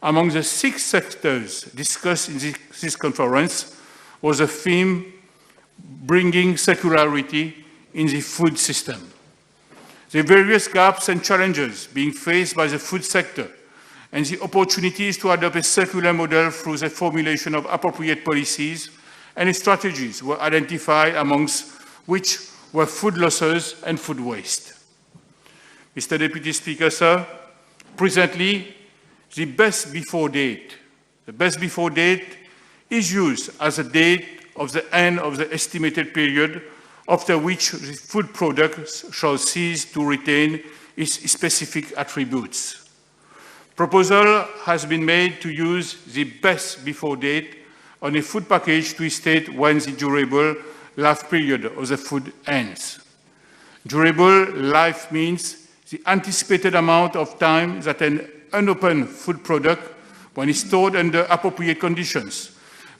Among the 6 sectors discussed in this conference was a theme bringing circularity in the food system. The various gaps and challenges being faced by the food sector and the opportunities to adopt a circular model through the formulation of appropriate policies and strategies were identified, amongst which were food losses and food waste. Mr. Deputy Speaker, sir, presently, the best before date is used as a date of the end of the estimated period after which the food products shall cease to retain its specific attributes. Proposal has been made to use the best before date on a food package to state when the durable life period of the food ends. Durable life means the anticipated amount of time that an unopened food product, when it's stored under appropriate conditions,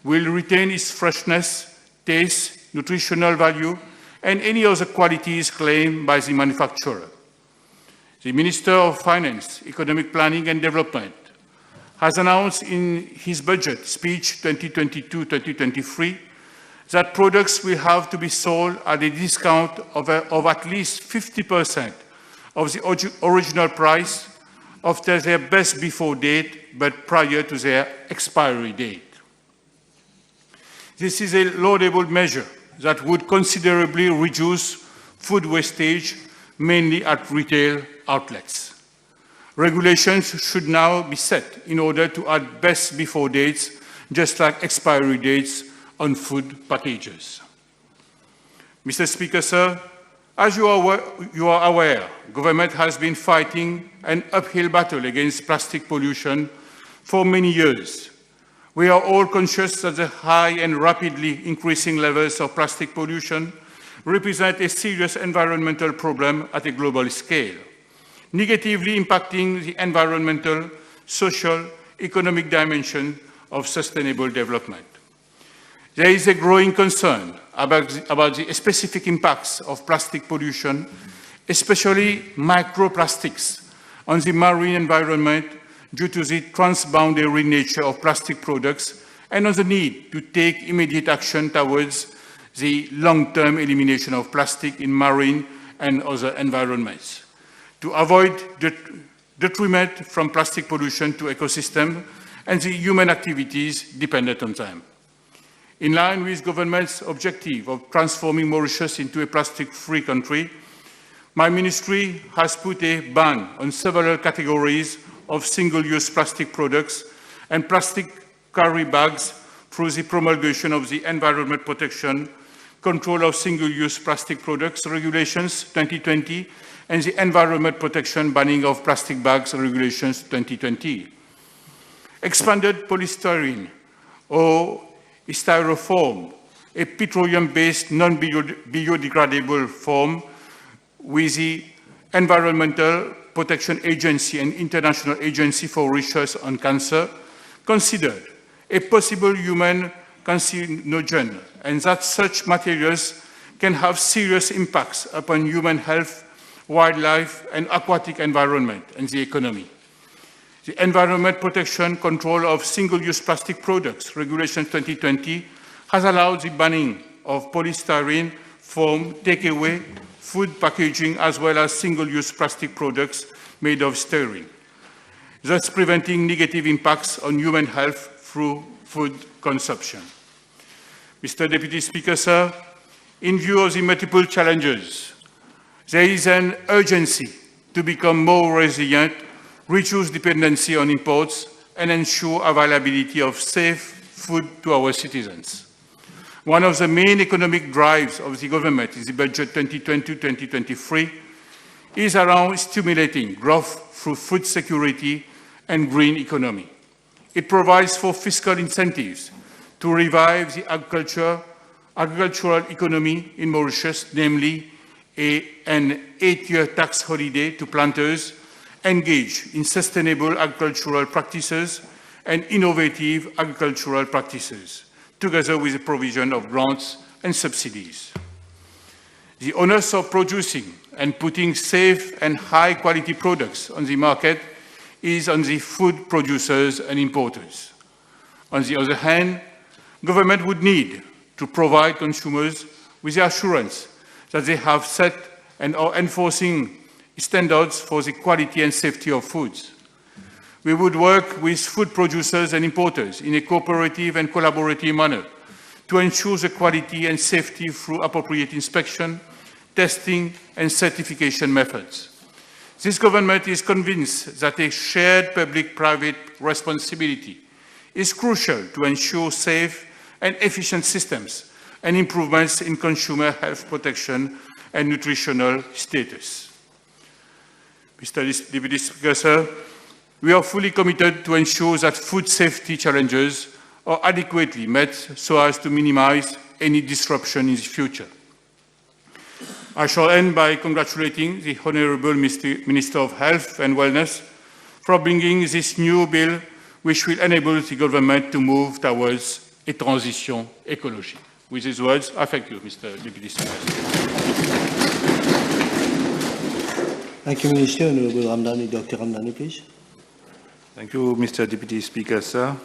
will retain its freshness, taste, nutritional value, and any other qualities claimed by the manufacturer. The Minister of Finance, Economic Planning and Development has announced in his budget speech 2022-2023 that products will have to be sold at a discount of at least 50% of the original price after their best before date, but prior to their expiry date. This is a laudable measure that would considerably reduce food wastage, mainly at retail outlets. Regulations should now be set in order to add best before dates, just like expiry dates on food packages. Mr. Speaker, sir, As you are aware, government has been fighting an uphill battle against plastic pollution for many years. We are all conscious that the high and rapidly increasing levels of plastic pollution represent a serious environmental problem at a global scale, negatively impacting the environmental, social, economic dimension of sustainable development. There is a growing concern about the specific impacts of plastic pollution, especially microplastics, on the marine environment due to the transboundary nature of plastic products and on the need to take immediate action towards the long-term elimination of plastic in marine and other environments. To avoid detriment from plastic pollution to ecosystem and the human activities dependent on them. In line with government's objective of transforming Mauritius into a plastic-free country, my ministry has put a ban on several categories of single-use plastic products and plastic carry bags through the promulgation of the Environment Protection, Control of Single-Use Plastic Products Regulations 2020 and the Environment Protection Banning of Plastic Bags Regulations 2020. Expanded polystyrene or styrofoam, a petroleum-based non-biodegradable foam with the Environmental Protection Agency and International Agency for Research on Cancer, considered a possible human carcinogen and that such materials can have serious impacts upon human health, wildlife, and aquatic environment and the economy. The Environment Protection Control of Single-Use Plastic Products Regulation 2020 has allowed the banning of polystyrene, foam, takeaway, food packaging, as well as single-use plastic products made of styrene, thus preventing negative impacts on human health through food consumption. Mr. Deputy Speaker, sir, in view of the multiple challenges, there is an urgency to become more resilient, reduce dependency on imports, and ensure availability of safe food to our citizens. One of the main economic drives of the government in the budget 2020-2023 is around stimulating growth through food security and green economy. It provides for fiscal incentives to revive the agricultural economy in Mauritius, namely an 8-year tax holiday to planters engaged in sustainable agricultural practices and innovative agricultural practices, together with the provision of grants and subsidies. The onus of producing and putting safe and high-quality products on the market is on the food producers and importers. On the other hand, government would need to provide consumers with the assurance that they have set and are enforcing standards for the quality and safety of foods. We would work with food producers and importers in a cooperative and collaborative manner to ensure the quality and safety through appropriate inspection, testing, and certification methods. This government is convinced that a shared public-private responsibility is crucial to ensure safe and efficient systems and improvements in consumer health protection and nutritional status. Mr. Deputy Speaker, sir, we are fully committed to ensure that food safety challenges are adequately met so as to minimize any disruption in the future. I shall end by congratulating the Honourable Minister of Health and Wellness for bringing this new bill which will enable the government to move towards a transition écologique. With these words, I thank you, Mr. Deputy Speaker. Thank you, Minister. Honourable Ramdani, Dr. Ramdani, please. Thank you, Mr. Deputy Speaker, sir.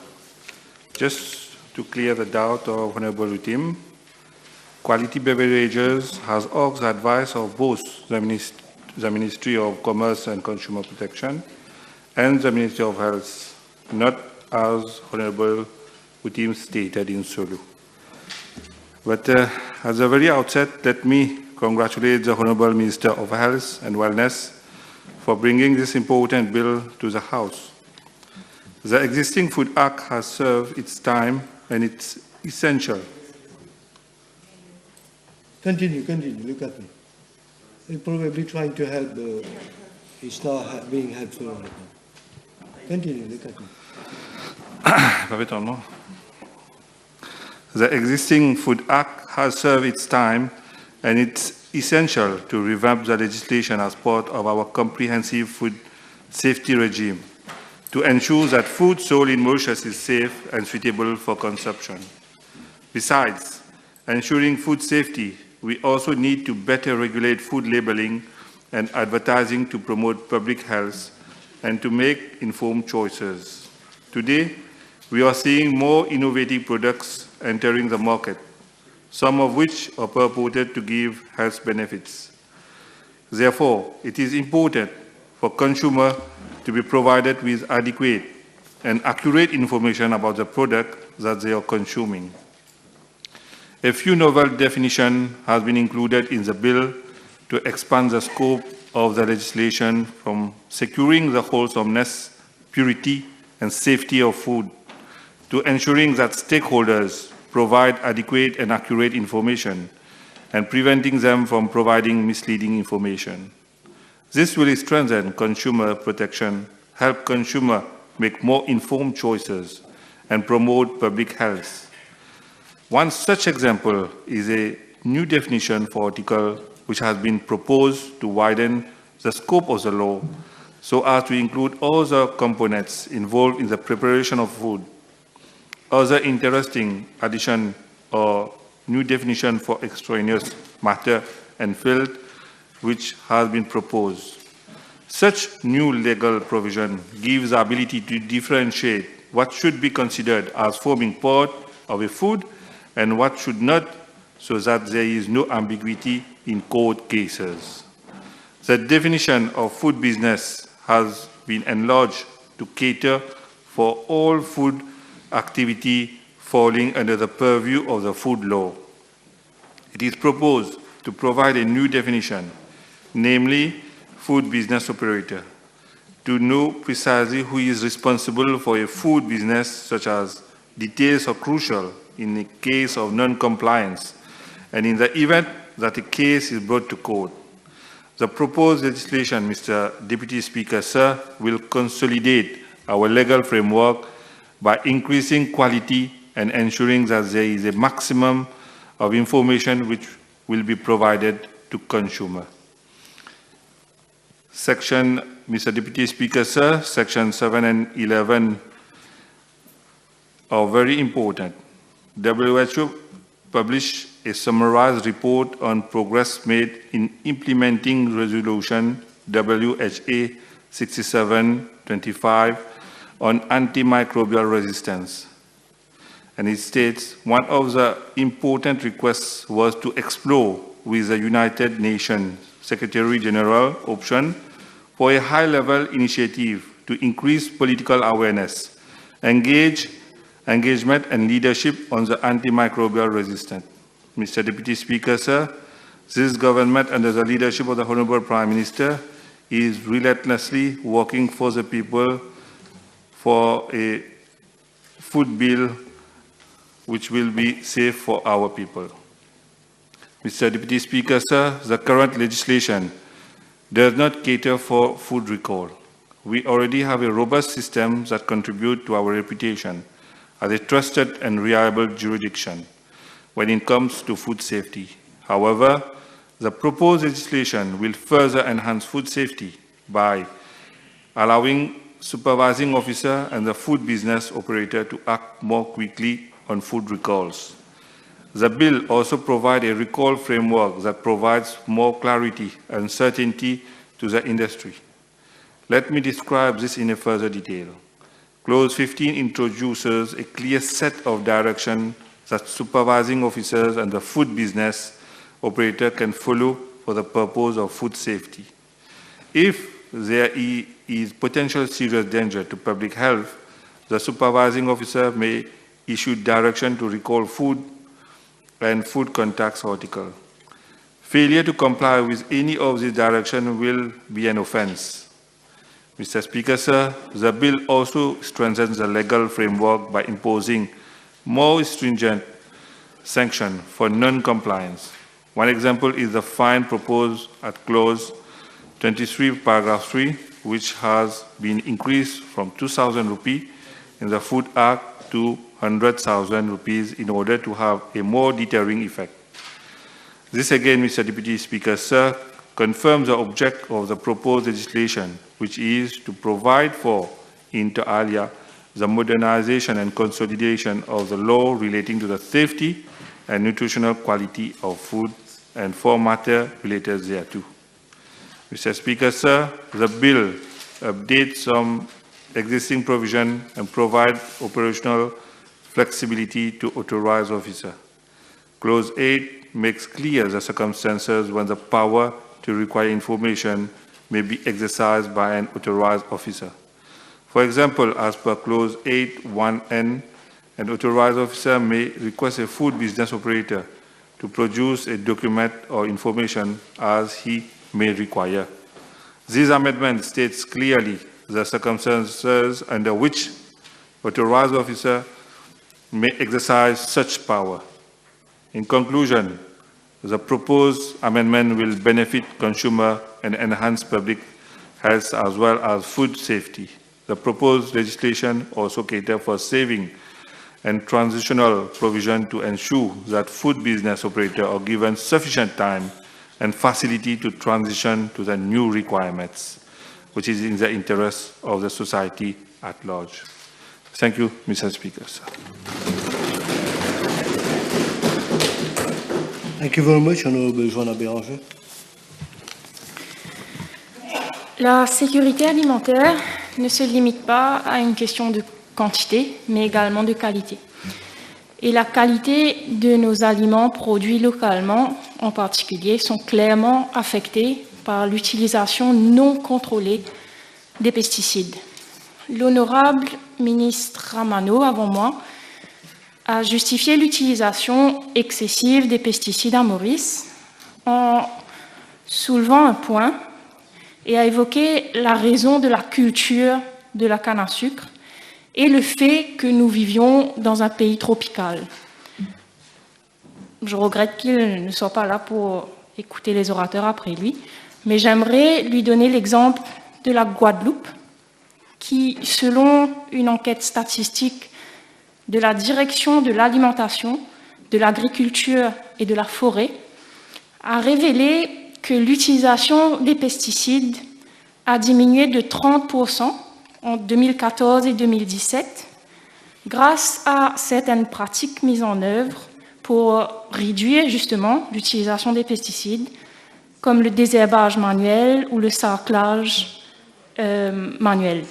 Just to clear the doubt of Honourable Utim, Quality Beverages has asked the advice of both the Ministry of Commerce and Consumer Protection and the Ministry of Health, not as Honourable Utim stated in Sulu. But at the very outset, let me congratulate the Honourable Minister of Health and Wellness for bringing this important bill to the House. The existing Food Act has served its time and it's essential. Continue, look at me. It's probably trying to help it's not being helpful right now. Continue, look at me. The existing Food Act has served its time, and it's essential to revamp the legislation as part of our comprehensive food safety regime to ensure that food sold in Mauritius is safe and suitable for consumption. Besides ensuring food safety, we also need to better regulate food labeling and advertising to promote public health and to make informed choices. Today, we are seeing more innovative products entering the market, some of which are purported to give health benefits. Therefore, it is important for consumers to be provided with adequate and accurate information about the product that they are consuming. A few novel definitions have been included in the bill to expand the scope of the legislation from securing the wholesomeness, purity, and safety of food to ensuring that stakeholders provide adequate and accurate information and preventing them from providing misleading information. This will strengthen consumer protection, help consumers make more informed choices, and promote public health. One such example is a new definition for article which has been proposed to widen the scope of the law so as to include all the components involved in the preparation of food. Other interesting addition or new definition for extraneous matter and field which has been proposed. Such new legal provision gives the ability to differentiate what should be considered as forming part of a food and what should not, so that there is no ambiguity in court cases. The definition of food business has been enlarged to cater for all food activity falling under the purview of the food law. It is proposed to provide a new definition, namely food business operator, to know precisely who is responsible for a food business, such as details are crucial in the case of non-compliance and in the event that a case is brought to court. The proposed legislation, Mr. Deputy Speaker, sir, will consolidate our legal framework by increasing quality and ensuring that there is a maximum of information which will be provided to consumer. Mr. Deputy Speaker, sir, Section 7 and 11 are very important. WHO published a summarized report on progress made in implementing Resolution WHA 6725 on antimicrobial resistance. And it states one of the important requests was to explore with the United Nations Secretary General option for a high-level initiative to increase political awareness, engagement and leadership on the antimicrobial resistance. Mr. Deputy Speaker, sir, this government under the leadership of the Honorable Prime Minister is relentlessly working for the people for a food bill which will be safe for our people. Mr. Deputy Speaker, sir, the current legislation does not cater for food recall. We already have a robust system that contributes to our reputation as a trusted and reliable jurisdiction when it comes to food safety. However, the proposed legislation will further enhance food safety by allowing supervising officer and the food business operator to act more quickly on food recalls. The bill also provides a recall framework that provides more clarity and certainty to the industry. Let me describe this in a further detail. Clause 15 introduces a clear set of direction that supervising officers and the food business operator can follow for the purpose of food safety. If there is potential serious danger to public health, the supervising officer may issue direction to recall food and food contacts article. Failure to comply with any of these directions will be an offense. Mr. Speaker, sir, the bill also strengthens the legal framework by imposing more stringent sanctions for non-compliance. One example is the fine proposed at clause 23, paragraph 3, which has been increased from 2,000 rupees in the Food Act to 100,000 rupees in order to have a more deterring effect. This again, Mr. Deputy Speaker, sir, confirms the object of the proposed legislation, which is to provide for, inter alia, the modernization and consolidation of the law relating to the safety and nutritional quality of food and for matter related thereto. Mr. Speaker, sir, the bill updates some existing provision and provide operational flexibility to authorized officer. Clause 8 makes clear the circumstances when the power to require information may be exercised by an authorized officer. For example, as per Clause 8(1)(n), an authorized officer may request a food business operator to produce a document or information as he may require. This amendment states clearly the circumstances under which authorized officer may exercise such power. In conclusion, the proposed amendment will benefit consumer and enhance public health as well as food safety. The proposed legislation also caters for saving and transitional provision to ensure that food business operators are given sufficient time and facility to transition to the new requirements, which is in the interest of the society at large. Thank you, Mr. Speaker. Thank you very much, Honorable Joanna Béranger. La sécurité alimentaire ne se limite pas à une question de quantité, mais également de qualité. Et la qualité de nos aliments produits localement, en particulier, sont clairement affectées par l'utilisation non contrôlée des pesticides. L'honorable ministre Ramano, avant moi, a justifié l'utilisation excessive des pesticides à Maurice en soulevant un point et a évoqué la raison de la culture de la canne à sucre et le fait que nous vivions dans un pays tropical. Je regrette qu'il ne soit pas là pour écouter les orateurs après lui, mais j'aimerais lui donner l'exemple de la Guadeloupe, qui, selon une enquête statistique de la Direction de l'alimentation, de l'agriculture et de la forêt, a révélé que l'utilisation des pesticides a diminué de 30% en 2014 et 2017 grâce à certaines pratiques mises en œuvre pour réduire justement l'utilisation des pesticides, comme le désherbage manuel ou le sarclage manuel.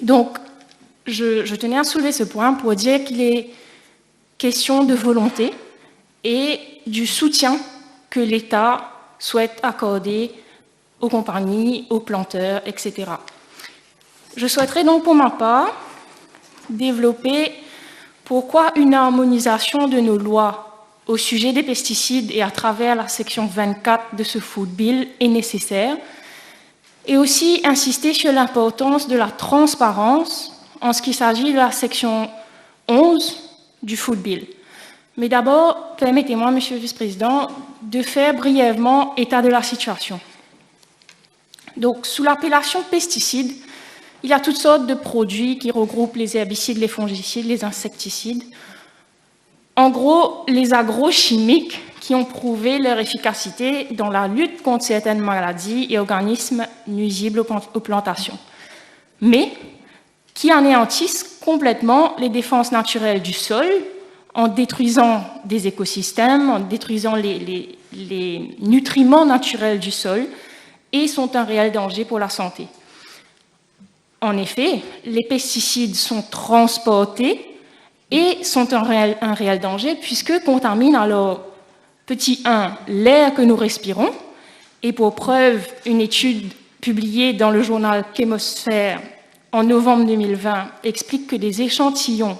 Donc, je tenais à soulever ce point pour dire qu'il est question de volonté et du soutien que l'État souhaite accorder aux compagnies, aux planteurs, etc. Je souhaiterais donc pour ma part développer pourquoi une harmonisation de nos lois au sujet des pesticides et à travers la section 24 de ce Food Bill est nécessaire, et aussi insister sur l'importance de la transparence en ce qui s'agit de la section 11 du Food Bill. Mais d'abord, permettez-moi, Monsieur le Vice-président, de faire brièvement état de la situation. Donc, sous l'appellation pesticides, il y a toutes sortes de produits qui regroupent les herbicides, les fongicides, les insecticides. En gros, les agrochimiques qui ont prouvé leur efficacité dans la lutte contre certaines maladies et organismes nuisibles aux plantations, mais qui anéantissent complètement les défenses naturelles du sol en détruisant des écosystèmes, en détruisant les nutriments naturels du sol et sont un réel danger pour la santé. En effet, les pesticides sont transportés et sont un réel danger puisque contaminent alors, petit 1, l'air que nous respirons, et pour preuve, une étude publiée dans le journal Chémosphère en novembre 2020 explique que des échantillons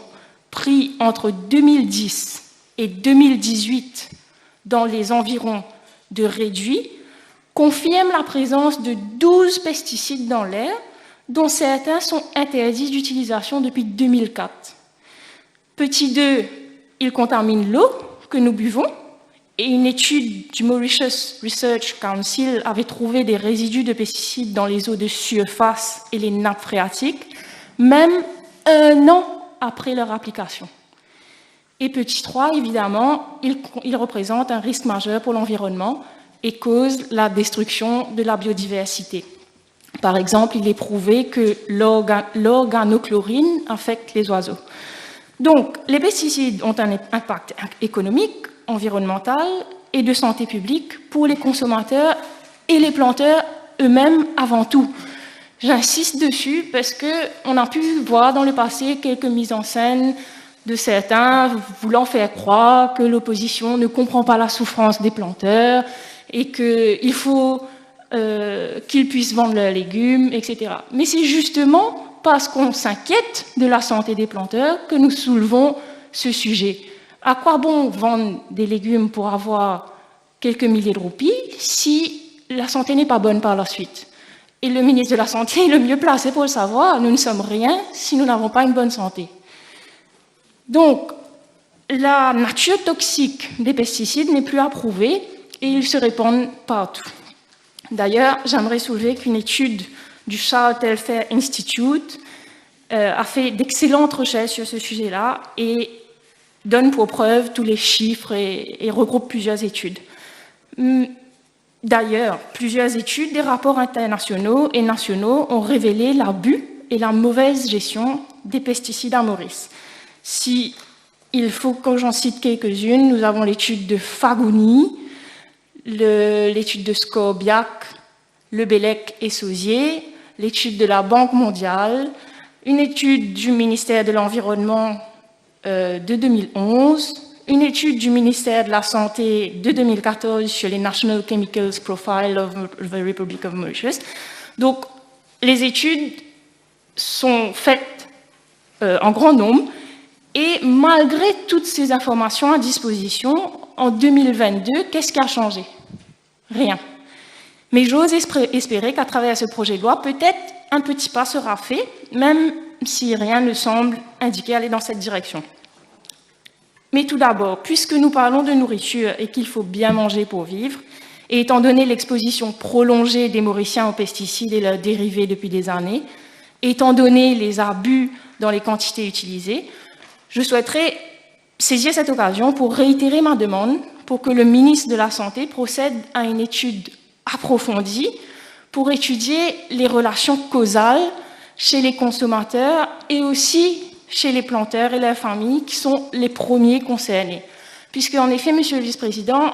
pris entre 2010 et 2018 dans les environs de Réduit confirment la présence de 12 pesticides dans l'air, dont certains sont interdits d'utilisation depuis 2004. Petit 2, ils contaminent l'eau que nous buvons et une étude du Mauritius Research Council avait trouvé des résidus de pesticides dans les eaux de surface et les nappes phréatiques, même 1 an après leur application. Et petit 3, évidemment, il représente un risque majeur pour l'environnement et cause la destruction de la biodiversité. Par exemple, il est prouvé que l'organochlorine affecte les oiseaux. Donc, les pesticides ont un impact économique, environnemental et de santé publique pour les consommateurs et les planteurs eux-mêmes avant tout. J'insiste dessus parce qu'on a pu voir dans le passé quelques mises en scène de certains voulant faire croire que l'opposition ne comprend pas la souffrance des planteurs et qu'il faut qu'ils puissent vendre leurs légumes, etc. Mais c'est justement parce qu'on s'inquiète de la santé des planteurs que nous soulevons ce sujet. À quoi bon vendre des légumes pour avoir quelques milliers de roupies si la santé n'est pas bonne par la suite? Et le ministre de la Santé est le mieux placé pour le savoir. Nous ne sommes rien si nous n'avons pas une bonne santé. Donc, la nature toxique des pesticides n'est plus approuvée et ils se répandent partout. D'ailleurs, j'aimerais soulever qu'une étude du Child Welfare Institute a fait d'excellentes recherches sur ce sujet-là et donne pour preuve tous les chiffres et regroupe plusieurs études. D'ailleurs, plusieurs études, des rapports internationaux et nationaux ont révélé l'abus et la mauvaise gestion des pesticides à Maurice. Si il faut que j'en cite quelques-unes, nous avons l'étude de Fagouni, l'étude de Scorbiac, Le Bellec et Sauzier, l'étude de la Banque mondiale, une étude du ministère de l'Environnement de 2011, une étude du ministère de la Santé de 2014 sur les National Chemicals Profile of the Republic of Mauritius. Donc, les études sont faites en grand nombre et malgré toutes ces informations à disposition, en 2022, qu'est-ce qui a changé? Rien. Mais j'ose espérer qu'à travers ce projet de loi, peut-être un petit pas sera fait, même si rien ne semble indiquer aller dans cette direction. Mais tout d'abord, puisque nous parlons de nourriture et qu'il faut bien manger pour vivre, et étant donné l'exposition prolongée des Mauriciens aux pesticides et leurs dérivés depuis des années, étant donné les abus dans les quantités utilisées, je souhaiterais saisir cette occasion pour réitérer ma demande pour que le ministre de la Santé procède à une étude approfondie pour étudier les relations causales chez les consommateurs et aussi chez les planteurs et leurs familles qui sont les premiers concernés. Puisque, en effet, Monsieur le Vice-président,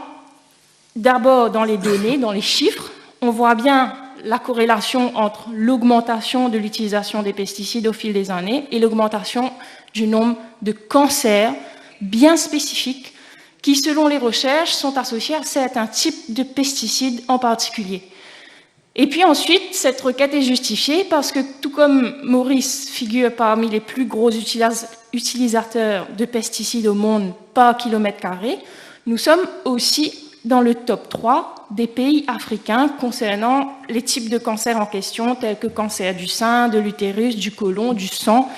d'abord dans les données, dans les chiffres, on voit bien la corrélation entre l'augmentation de l'utilisation des pesticides au fil des années et l'augmentation du nombre de cancers bien spécifiques qui, selon les recherches, sont associés à certains types de pesticides en particulier. Et puis ensuite, cette requête est justifiée parce que, tout comme Maurice figure parmi les plus gros utilisateurs de pesticides au monde par kilomètre carré, nous sommes aussi dans le top 3 des pays africains concernant les types de cancers en question, tels que cancer du sein, de l'utérus, du côlon, du sang,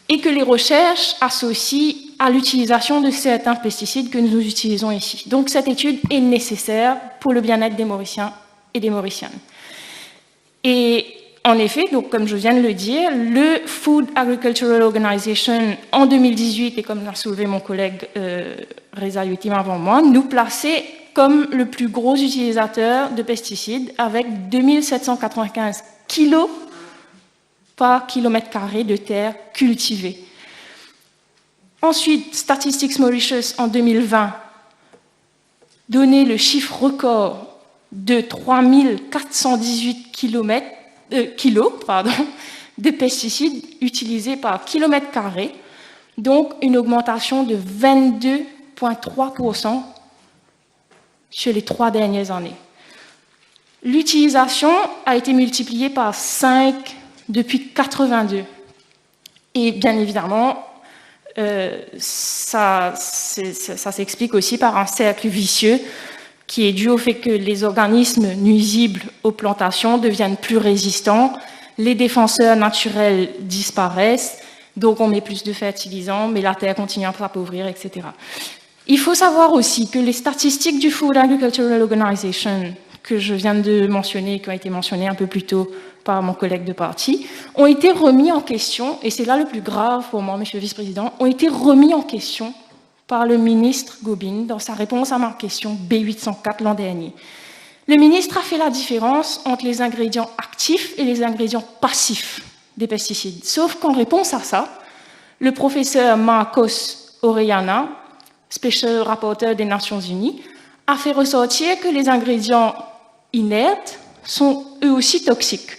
et que les recherches associent à l'utilisation de certains pesticides que nous utilisons ici. Donc cette étude est nécessaire pour le bien-être des Mauriciens et des Mauriciennes. Et en effet, donc, comme je viens de le dire, le Food Agricultural Organization, en 2018, et comme l'a soulevé mon collègue Reza Youtim avant moi, nous plaçait comme le plus gros utilisateur de pesticides avec 2795 kilos par kilomètre carré de terre cultivée. Ensuite, Statistics Mauritius, en 2020, donnait le chiffre record de 3418 kilos de pesticides utilisés par kilomètre carré, donc une augmentation de 22,3% sur les 3 dernières années. L'utilisation a été multipliée par 5 depuis 1982. Et bien évidemment, ça s'explique aussi par un cercle vicieux qui est dû au fait que les organismes nuisibles aux plantations deviennent plus résistants, les défenseurs naturels disparaissent, donc on met plus de fertilisants, mais la terre continue à s'appauvrir, etc. Il faut savoir aussi que les statistiques du Food Agricultural Organization, que je viens de mentionner, qui ont été mentionnées un peu plus tôt par mon collègue de parti, ont été remis en question, et c'est là le plus grave pour moi, Monsieur le Vice-président, ont été remis en question par le ministre Gobin dans sa réponse à ma question B804 l'an dernier. Le ministre a fait la différence entre les ingrédients actifs et les ingrédients passifs des pesticides. Sauf qu'en réponse à ça, le professeur Marcos Orellana, Special Rapporteur des Nations Unies, a fait ressortir que les ingrédients inertes sont eux aussi toxiques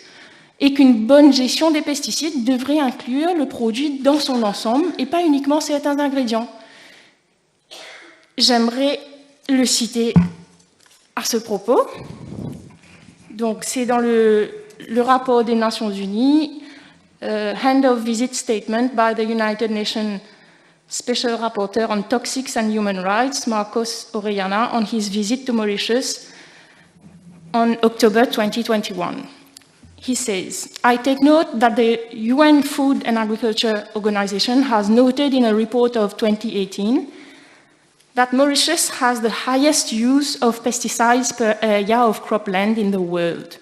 et qu'une bonne gestion des pesticides devrait inclure le produit dans son ensemble et pas uniquement certains ingrédients. J'aimerais le citer à ce propos. Donc, c'est dans le rapport des Nations Unies, Hand of Visit Statement by the United Nations Special Rapporteur on Toxics and Human Rights, Marcos Orellana, on his visit to Mauritius on October 2021. He says, I take note that the UN Food and Agriculture Organization has noted in a report of 2018 that Mauritius has the highest use of pesticides per area of cropland in the world.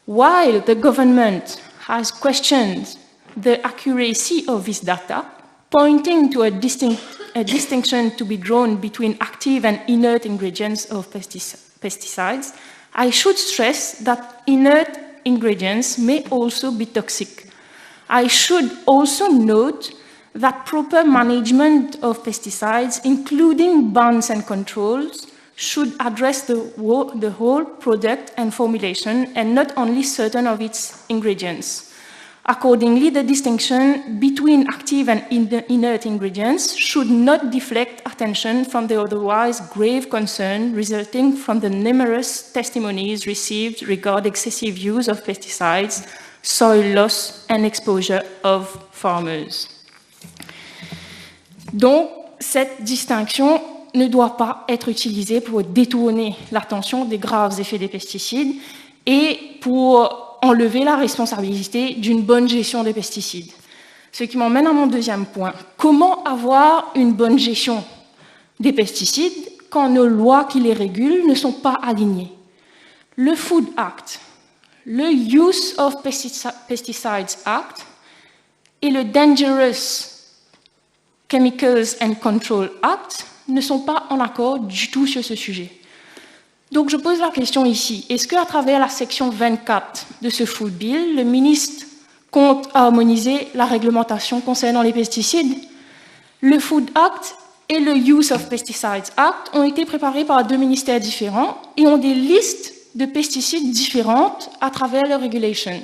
While the government has questioned the accuracy of this data, pointing to a distinction to be drawn between active and inert ingredients of pesticides, I should stress that inert ingredients may also be toxic. I should also note that proper management of pesticides, including bans and controls, should address the whole product and formulation and not only certain of its ingredients. Accordingly, the distinction between active and inert ingredients should not deflect attention from the otherwise grave concern resulting from the numerous testimonies received regarding excessive use of pesticides, soil loss, and exposure of farmers. Donc, cette distinction ne doit pas être utilisée pour détourner l'attention des graves effets des pesticides et pour enlever la responsabilité d'une bonne gestion des pesticides. Ce qui m'emmène à mon deuxième point. Comment avoir une bonne gestion des pesticides quand nos lois qui les régulent ne sont pas alignées? Le Food Act, le Use of Pesticides Act et le Dangerous Chemicals and Control Act ne sont pas en accord du tout sur ce sujet. Donc je pose la question ici, est-ce qu'à travers la section 24 de ce Food Bill, le ministre compte harmoniser la réglementation concernant les pesticides? Le Food Act et le Use of Pesticides Act ont été préparés par deux ministères différents et ont des listes de pesticides différentes à travers leurs regulations.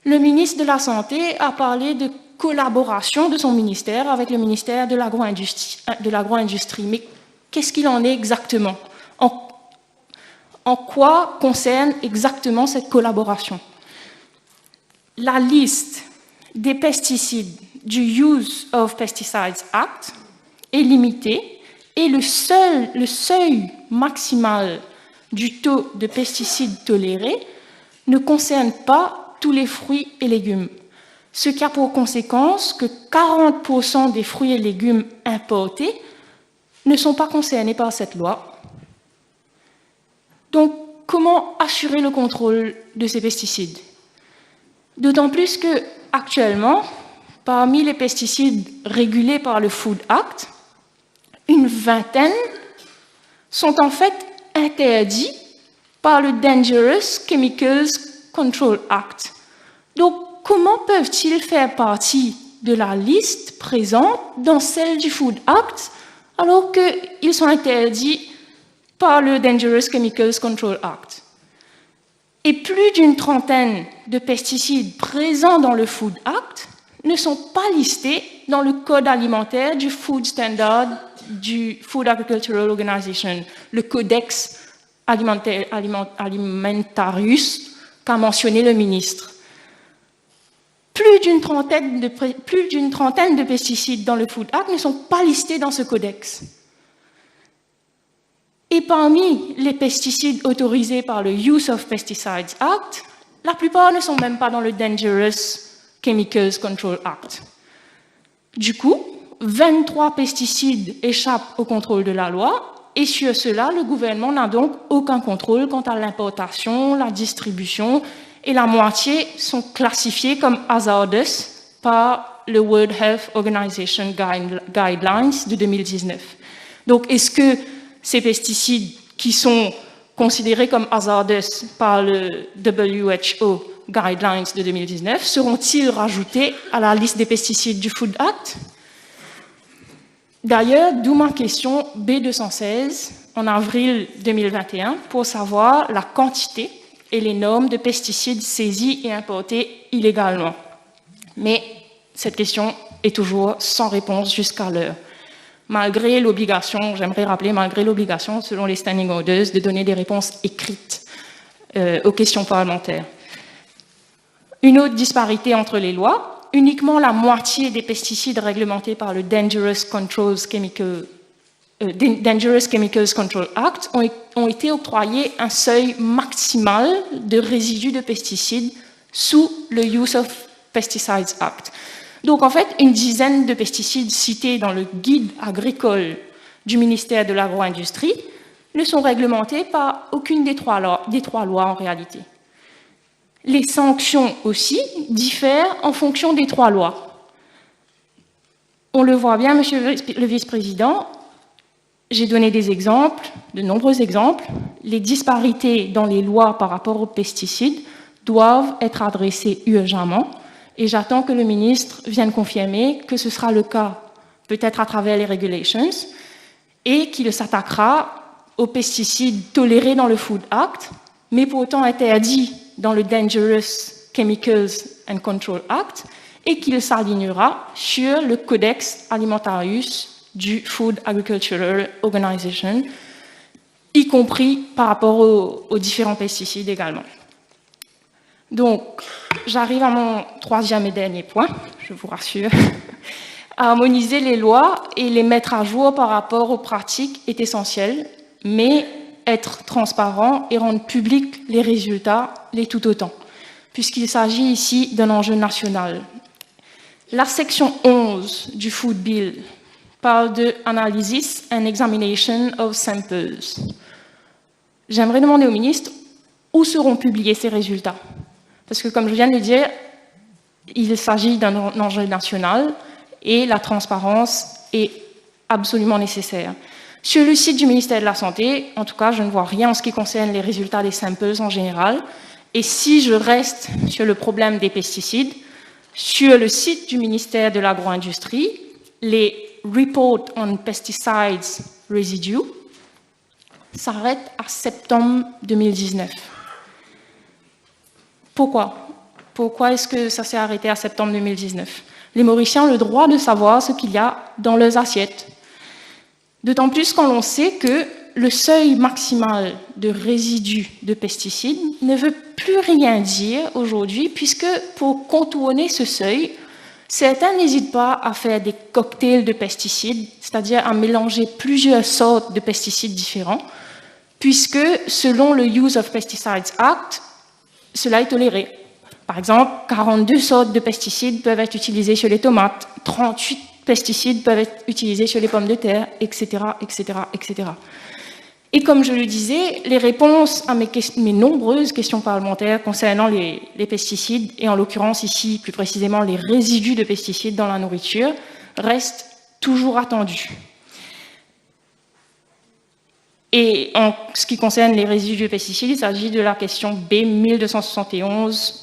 Le ministre de la Santé a parlé de collaboration de son ministère avec le ministère de l'agro-industrie. Mais qu'est-ce qu'il en est exactement? En quoi concerne exactement cette collaboration? La liste des pesticides du Use of Pesticides Act est limitée et le seuil maximal du taux de pesticides tolérés ne concerne pas tous les fruits et légumes, ce qui a pour conséquence que 40% des fruits et légumes importés ne sont pas concernés par cette loi. Donc, comment assurer le contrôle de ces pesticides? D'autant plus que, actuellement, parmi les pesticides régulés par le Food Act, une vingtaine sont en fait interdits par le Dangerous Chemicals Control Act. Donc, comment peuvent-ils faire partie de la liste présente dans celle du Food Act alors qu'ils sont interdits par le Dangerous Chemicals Control Act? Et plus d'une trentaine de pesticides présents dans le Food Act ne sont pas listés dans le code alimentaire du Food Standard du Food Agricultural Organization, le Codex Alimentarius qu'a mentionné le ministre. Plus d'une trentaine de pesticides dans le Food Act ne sont pas listés dans ce codex. Et parmi les pesticides autorisés par le Use of Pesticides Act, la plupart ne sont même pas dans le Dangerous Chemicals Control Act. Du coup, 23 pesticides échappent au contrôle de la loi, et sur cela, le gouvernement n'a donc aucun contrôle quant à l'importation, la distribution, et la moitié sont classifiés comme hazardous par le World Health Organization Guidelines de 2019. Donc, est-ce que ces pesticides qui sont considérés comme hazardous par le WHO Guidelines de 2019 seront-ils rajoutés à la liste des pesticides du Food Act? D'ailleurs, d'où ma question B216 en avril 2021 pour savoir la quantité et les normes de pesticides saisis et importés illégalement. Mais cette question est toujours sans réponse jusqu'à l'heure. Malgré l'obligation, j'aimerais rappeler, malgré l'obligation, selon les standing orders, de donner des réponses écrites aux questions parlementaires. Une autre disparité entre les lois, uniquement la moitié des pesticides réglementés par le Dangerous Chemicals Control Act ont été octroyés un seuil maximal de résidus de pesticides sous le Use of Pesticides Act. Donc en fait, une dizaine de pesticides cités dans le guide agricole du ministère de l'Agro-Industrie ne sont réglementés par aucune des trois lois en réalité. Les sanctions aussi diffèrent en fonction des trois lois. On le voit bien, Monsieur le Vice-président, j'ai donné des exemples, de nombreux exemples. Les disparités dans les lois par rapport aux pesticides doivent être adressées urgemment et j'attends que le ministre vienne confirmer que ce sera le cas, peut-être à travers les regulations, et qu'il s'attaquera aux pesticides tolérés dans le Food Act, mais pourtant interdits dans le Dangerous Chemicals and Control Act, et qu'il s'alignera sur le Codex Alimentarius du Food Agricultural Organization, y compris par rapport aux différents pesticides également. Donc, j'arrive à mon troisième et dernier point, je vous rassure. Harmoniser les lois et les mettre à jour par rapport aux pratiques est essentiel, mais être transparent et rendre publics les résultats l'est tout autant, puisqu'il s'agit ici d'un enjeu national. La section 11 du Food Bill parle de Analysis and Examination of Samples. J'aimerais demander au ministre où seront publiés ces résultats. Parce que, comme je viens de le dire, il s'agit d'un enjeu national et la transparence est absolument nécessaire. Sur le site du ministère de la Santé, en tout cas, je ne vois rien en ce qui concerne les résultats des samples en général. Et si je reste sur le problème des pesticides, sur le site du ministère de l'Agro-Industrie, les Report on Pesticides Residue s'arrêtent à septembre 2019. Pourquoi? Pourquoi est-ce que ça s'est arrêté à septembre 2019? Les Mauriciens ont le droit de savoir ce qu'il y a dans leurs assiettes. D'autant plus quand l'on sait que le seuil maximal de résidus de pesticides ne veut plus rien dire aujourd'hui, puisque pour contourner ce seuil, certains n'hésitent pas à faire des cocktails de pesticides, c'est-à-dire à mélanger plusieurs sortes de pesticides différents, puisque selon le Use of Pesticides Act, cela est toléré. Par exemple, 42 sortes de pesticides peuvent être utilisés sur les tomates, 38 pesticides peuvent être utilisés sur les pommes de terre, etc., etc., etc. Et comme je le disais, les réponses à mes nombreuses questions parlementaires concernant les pesticides, et en l'occurrence ici, plus précisément, les résidus de pesticides dans la nourriture, restent toujours attendues. Et en ce qui concerne les résidus de pesticides, il s'agit de la question B1271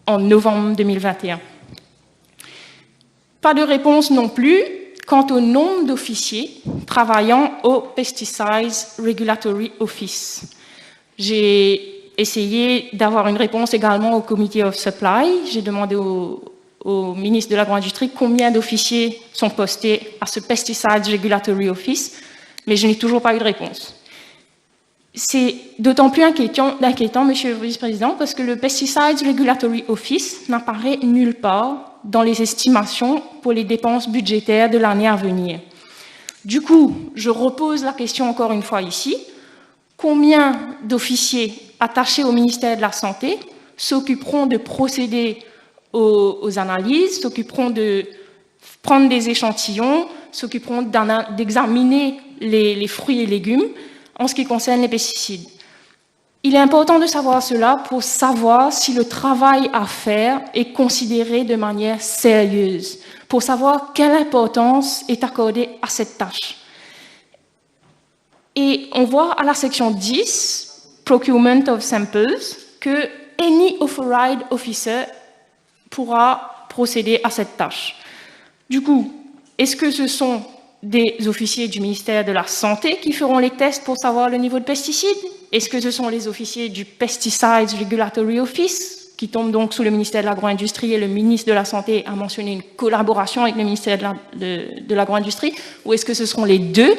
en novembre 2021. Pas de réponse non plus quant au nombre d'officiers travaillant au Pesticides Regulatory Office. J'ai essayé d'avoir une réponse également au Committee of Supply. J'ai demandé au ministre de l'Agro-Industrie combien d'officiers sont postés à ce Pesticides Regulatory Office, mais je n'ai toujours pas eu de réponse. C'est d'autant plus inquiétant, Monsieur le Vice-président, parce que le Pesticides Regulatory Office n'apparaît nulle part dans les estimations pour les dépenses budgétaires de l'année à venir. Du coup, je repose la question encore une fois ici. Combien d'officiers attachés au ministère de la Santé s'occuperont de procéder aux analyses, s'occuperont de prendre des échantillons, s'occuperont d'examiner les fruits et légumes en ce qui concerne les pesticides. Il est important de savoir cela pour savoir si le travail à faire est considéré de manière sérieuse, pour savoir quelle importance est accordée à cette tâche. Et on voit à la section 10, Procurement of Samples, que any authorized officer pourra procéder à cette tâche. Du coup, est-ce que ce sont des officiers du ministère de la Santé qui feront les tests pour savoir le niveau de pesticides? Est-ce que ce sont les officiers du Pesticides Regulatory Office, qui tombent donc sous le ministère de l'Agro-Industrie, et le ministre de la Santé a mentionné une collaboration avec le ministère de l'Agro-Industrie, ou est-ce que ce seront les deux?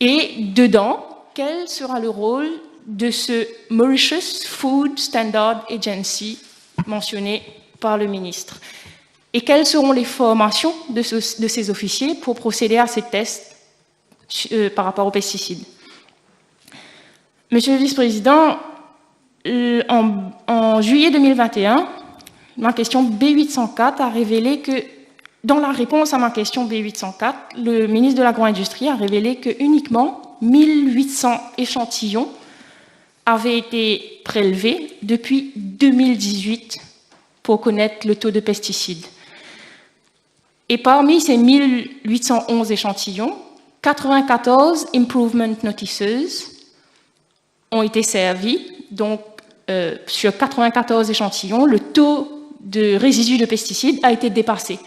Et dedans, quel sera le rôle de ce Mauritius Food Standard Agency mentionné par le ministre? Et quelles seront les formations de ces officiers pour procéder à ces tests par rapport aux pesticides? Monsieur le vice-président, en juillet 2021, ma question B804 a révélé que, dans la réponse à ma question B804, le ministre de l'Agro-Industrie a révélé que uniquement 1800 échantillons avaient été prélevés depuis 2018 pour connaître le taux de pesticides. Et parmi ces 1811 échantillons, 94 Improvement Notices ont été servis. Donc, sur 94 échantillons, le taux de résidus de pesticides a été dépassé.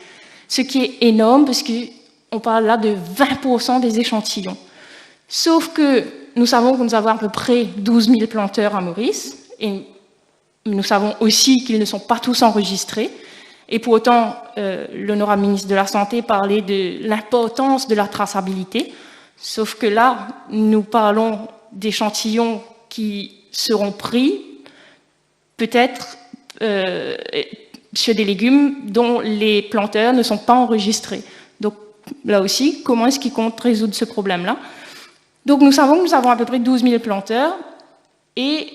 Ce qui est énorme parce qu'on parle là de 20% des échantillons. Sauf que nous savons que nous avons à peu près 12 000 planteurs à Maurice, et nous savons aussi qu'ils ne sont pas tous enregistrés. Et pour autant, l'honorable ministre de la Santé parlait de l'importance de la traçabilité, sauf que là, nous parlons d'échantillons qui seront pris, peut-être sur des légumes dont les planteurs ne sont pas enregistrés. Donc là aussi, comment est-ce qu'ils comptent résoudre ce problème-là? Donc nous savons que nous avons à peu près 12 000 planteurs et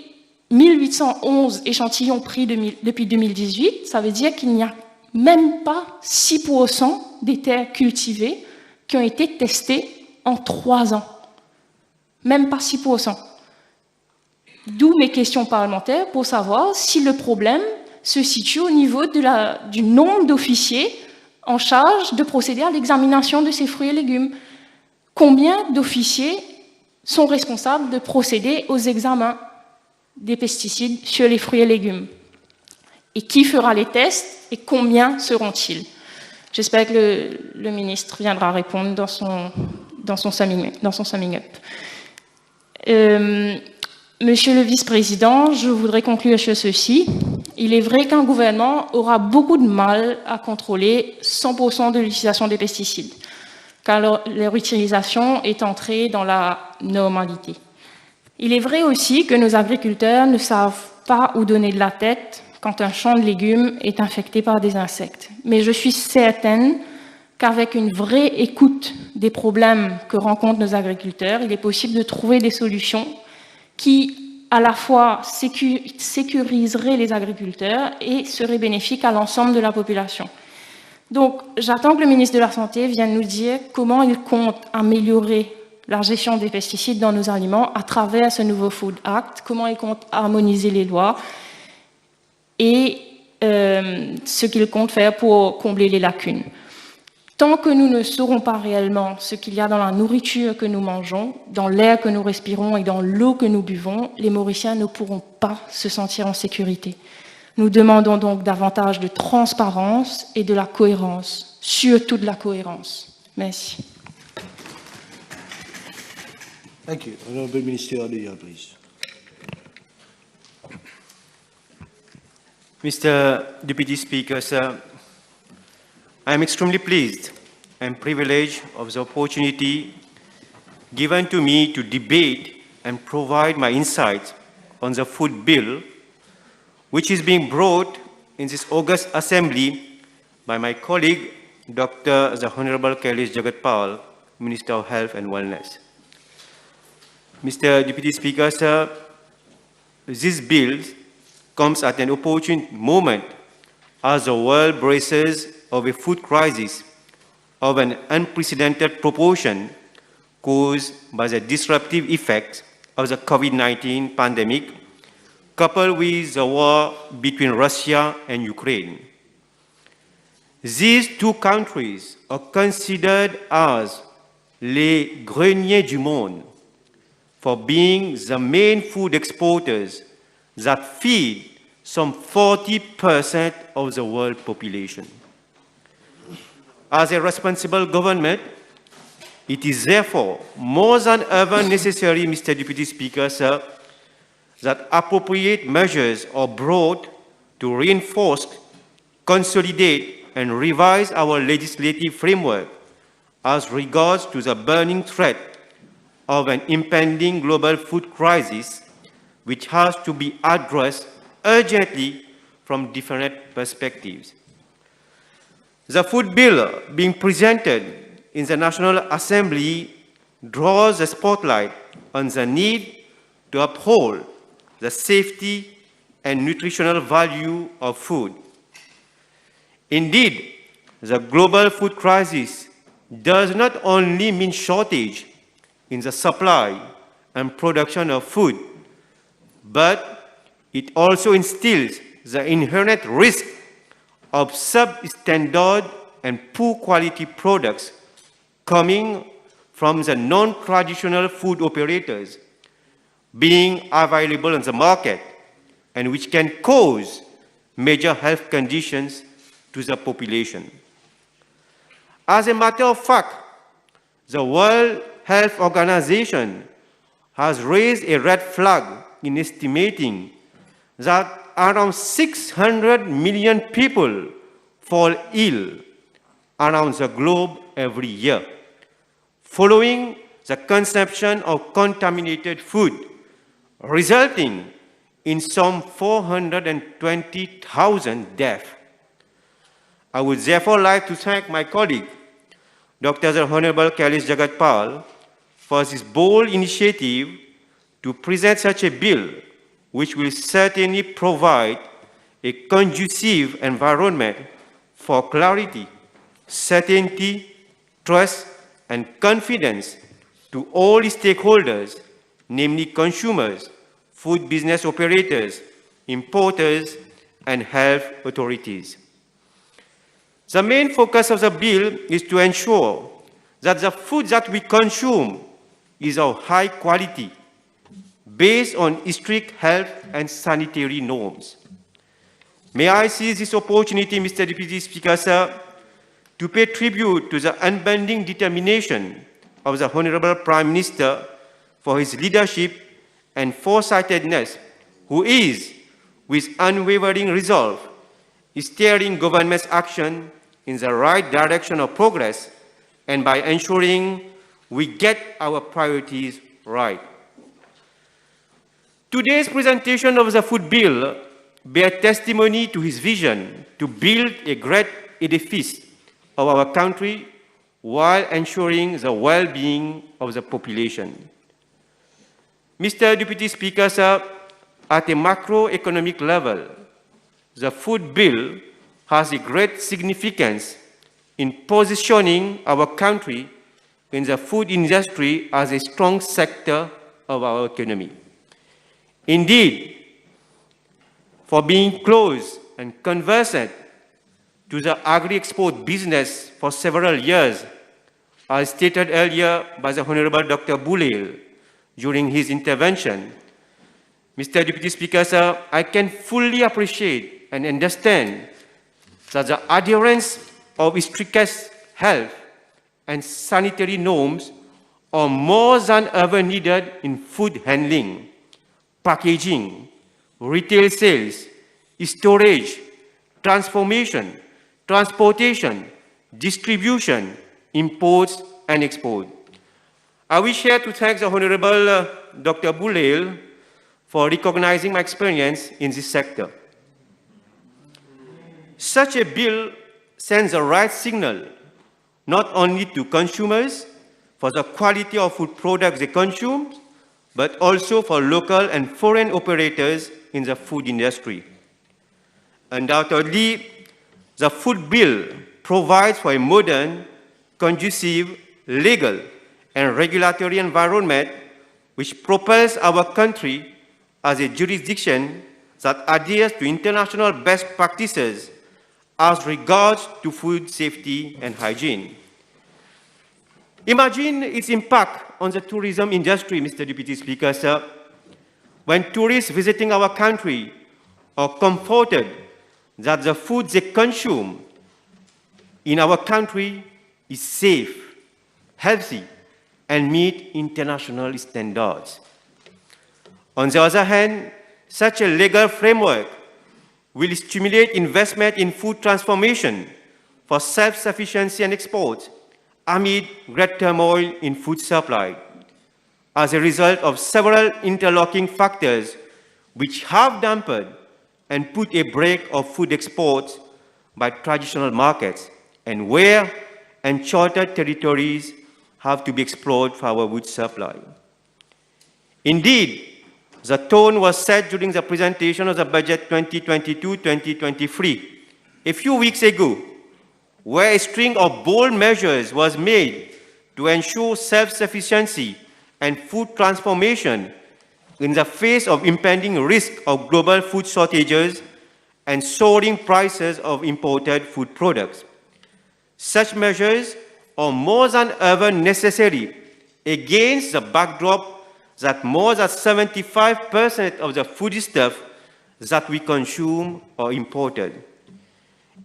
1811 échantillons pris depuis 2018, ça veut dire qu'il n'y a même pas 6% des terres cultivées qui ont été testées en 3 ans. Même pas 6%. D'où mes questions parlementaires pour savoir si le problème se situe au niveau du nombre d'officiers en charge de procéder à l'examination de ces fruits et légumes. Combien d'officiers sont responsables de procéder aux examens des pesticides sur les fruits et légumes? Et qui fera les tests et combien seront-ils? J'espère que le ministre viendra répondre dans son summing up. Monsieur le vice-président, je voudrais conclure sur ceci. Il est vrai qu'un gouvernement aura beaucoup de mal à contrôler 100% de l'utilisation des pesticides, car leur utilisation est entrée dans la normalité. Il est vrai aussi que nos agriculteurs ne savent pas où donner de la tête quand un champ de légumes est infecté par des insectes. Mais je suis certaine qu'avec une vraie écoute des problèmes que rencontrent nos agriculteurs, il est possible de trouver des solutions qui, à la fois, sécuriseraient les agriculteurs et seraient bénéfiques à l'ensemble de la population. Donc, j'attends que le ministre de la Santé vienne nous dire comment il compte améliorer la gestion des pesticides dans nos aliments à travers ce nouveau Food Act, comment il compte harmoniser les lois et ce qu'il compte faire pour combler les lacunes. Tant que nous ne saurons pas réellement ce qu'il y a dans la nourriture que nous mangeons, dans l'air que nous respirons et dans l'eau que nous buvons, les Mauriciens ne pourront pas se sentir en sécurité. Nous demandons donc davantage de transparence et de la cohérence, surtout de la cohérence. Merci. Thank you. Honourable Minister Adia, please. Mr. Deputy Speaker, sir, I am extremely pleased and privileged of the opportunity given to me to debate and provide my insights on the food bill, which is being brought in this August Assembly by my colleague, Dr. the Honorable Kailash Jagat-Pal, Minister of Health and Wellness. Mr. Deputy Speaker, sir, this bill comes at an opportune moment as the world braces of a food crisis of an unprecedented proportion caused by the disruptive effects of the COVID-19 pandemic, coupled with the war between Russia and Ukraine. These two countries are considered as les greniers du monde for being the main food exporters that feed some 40% of the world population. As a responsible government, it is therefore more than ever necessary, Mr. Deputy Speaker, sir, that appropriate measures are brought to reinforce, consolidate, and revise our legislative framework as regards to the burning threat of an impending global food crisis, which has to be addressed urgently from different perspectives. The food bill being presented in the National Assembly draws a spotlight on the need to uphold the safety and nutritional value of food. Indeed, the global food crisis does not only mean shortage in the supply and production of food, but it also instills the inherent risk of substandard and poor quality products coming from the non-traditional food operators being available on the market, and which can cause major health conditions to the population. As a matter of fact, the World Health Organization has raised a red flag in estimating that around 600 million people fall ill around the globe every year, following the consumption of contaminated food, resulting in some 420,000 deaths. I would therefore like to thank my colleague, Dr. the Honorable Kailash Jagat-Pal, for this bold initiative to present such a bill, which will certainly provide a conducive environment for clarity, certainty, trust, and confidence to all stakeholders, namely consumers, food business operators, importers, and health authorities. The main focus of the bill is to ensure that the food that we consume is of high quality, based on strict health and sanitary norms. May I seize this opportunity, Mr. Deputy Speaker, sir, to pay tribute to the unbending determination of the Honorable Prime Minister for his leadership and foresightedness, who is, with unwavering resolve, steering government's action in the right direction of progress and by ensuring we get our priorities right. Today's presentation of the food bill bears testimony to his vision to build a great edifice of our country while ensuring the well-being of the population. Mr. Deputy Speaker, sir, at a macroeconomic level, the food bill has a great significance in positioning our country in the food industry as a strong sector of our economy. Indeed, for being close and conversant to the agri-export business for several years, as stated earlier by the Honorable Dr. Boulel during his intervention, Mr. Deputy Speaker, sir, I can fully appreciate and understand that the adherence of strictest health and sanitary norms are more than ever needed in food handling, packaging, retail sales, storage, transformation, transportation, distribution, imports, and export. I wish here to thank the Honorable Dr. Boulel for recognizing my experience in this sector. Such a bill sends the right signal not only to consumers for the quality of food products they consume, but also for local and foreign operators in the food industry. Undoubtedly, the food bill provides for a modern, conducive, legal, and regulatory environment which propels our country as a jurisdiction that adheres to international best practices as regards to food safety and hygiene. Imagine its impact on the tourism industry, Mr. Deputy Speaker, sir. When tourists visiting our country are comforted that the food they consume in our country is safe, healthy, and meet international standards. On the other hand, such a legal framework will stimulate investment in food transformation for self-sufficiency and export amid great turmoil in food supply as a result of several interlocking factors which have dampened and put a brake on food exports by traditional markets and where uncharted territories have to be explored for our wood supply. Indeed, the tone was set during the presentation of the budget 2022-2023 a few weeks ago, where a string of bold measures was made to ensure self-sufficiency and food transformation in the face of impending risk of global food shortages and soaring prices of imported food products. Such measures are more than ever necessary against the backdrop that more than 75% of the foodstuff that we consume are imported.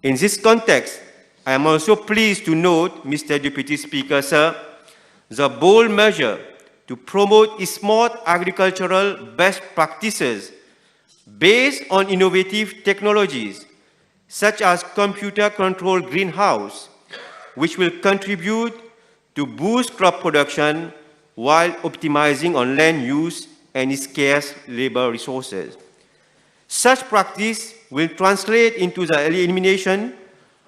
In this context, I am also pleased to note, Mr. Deputy Speaker, sir, the bold measure to promote smart agricultural best practices based on innovative technologies, such as computer-controlled greenhouse, which will contribute to boost crop production while optimizing on land use and scarce labor resources. Such practice will translate into the elimination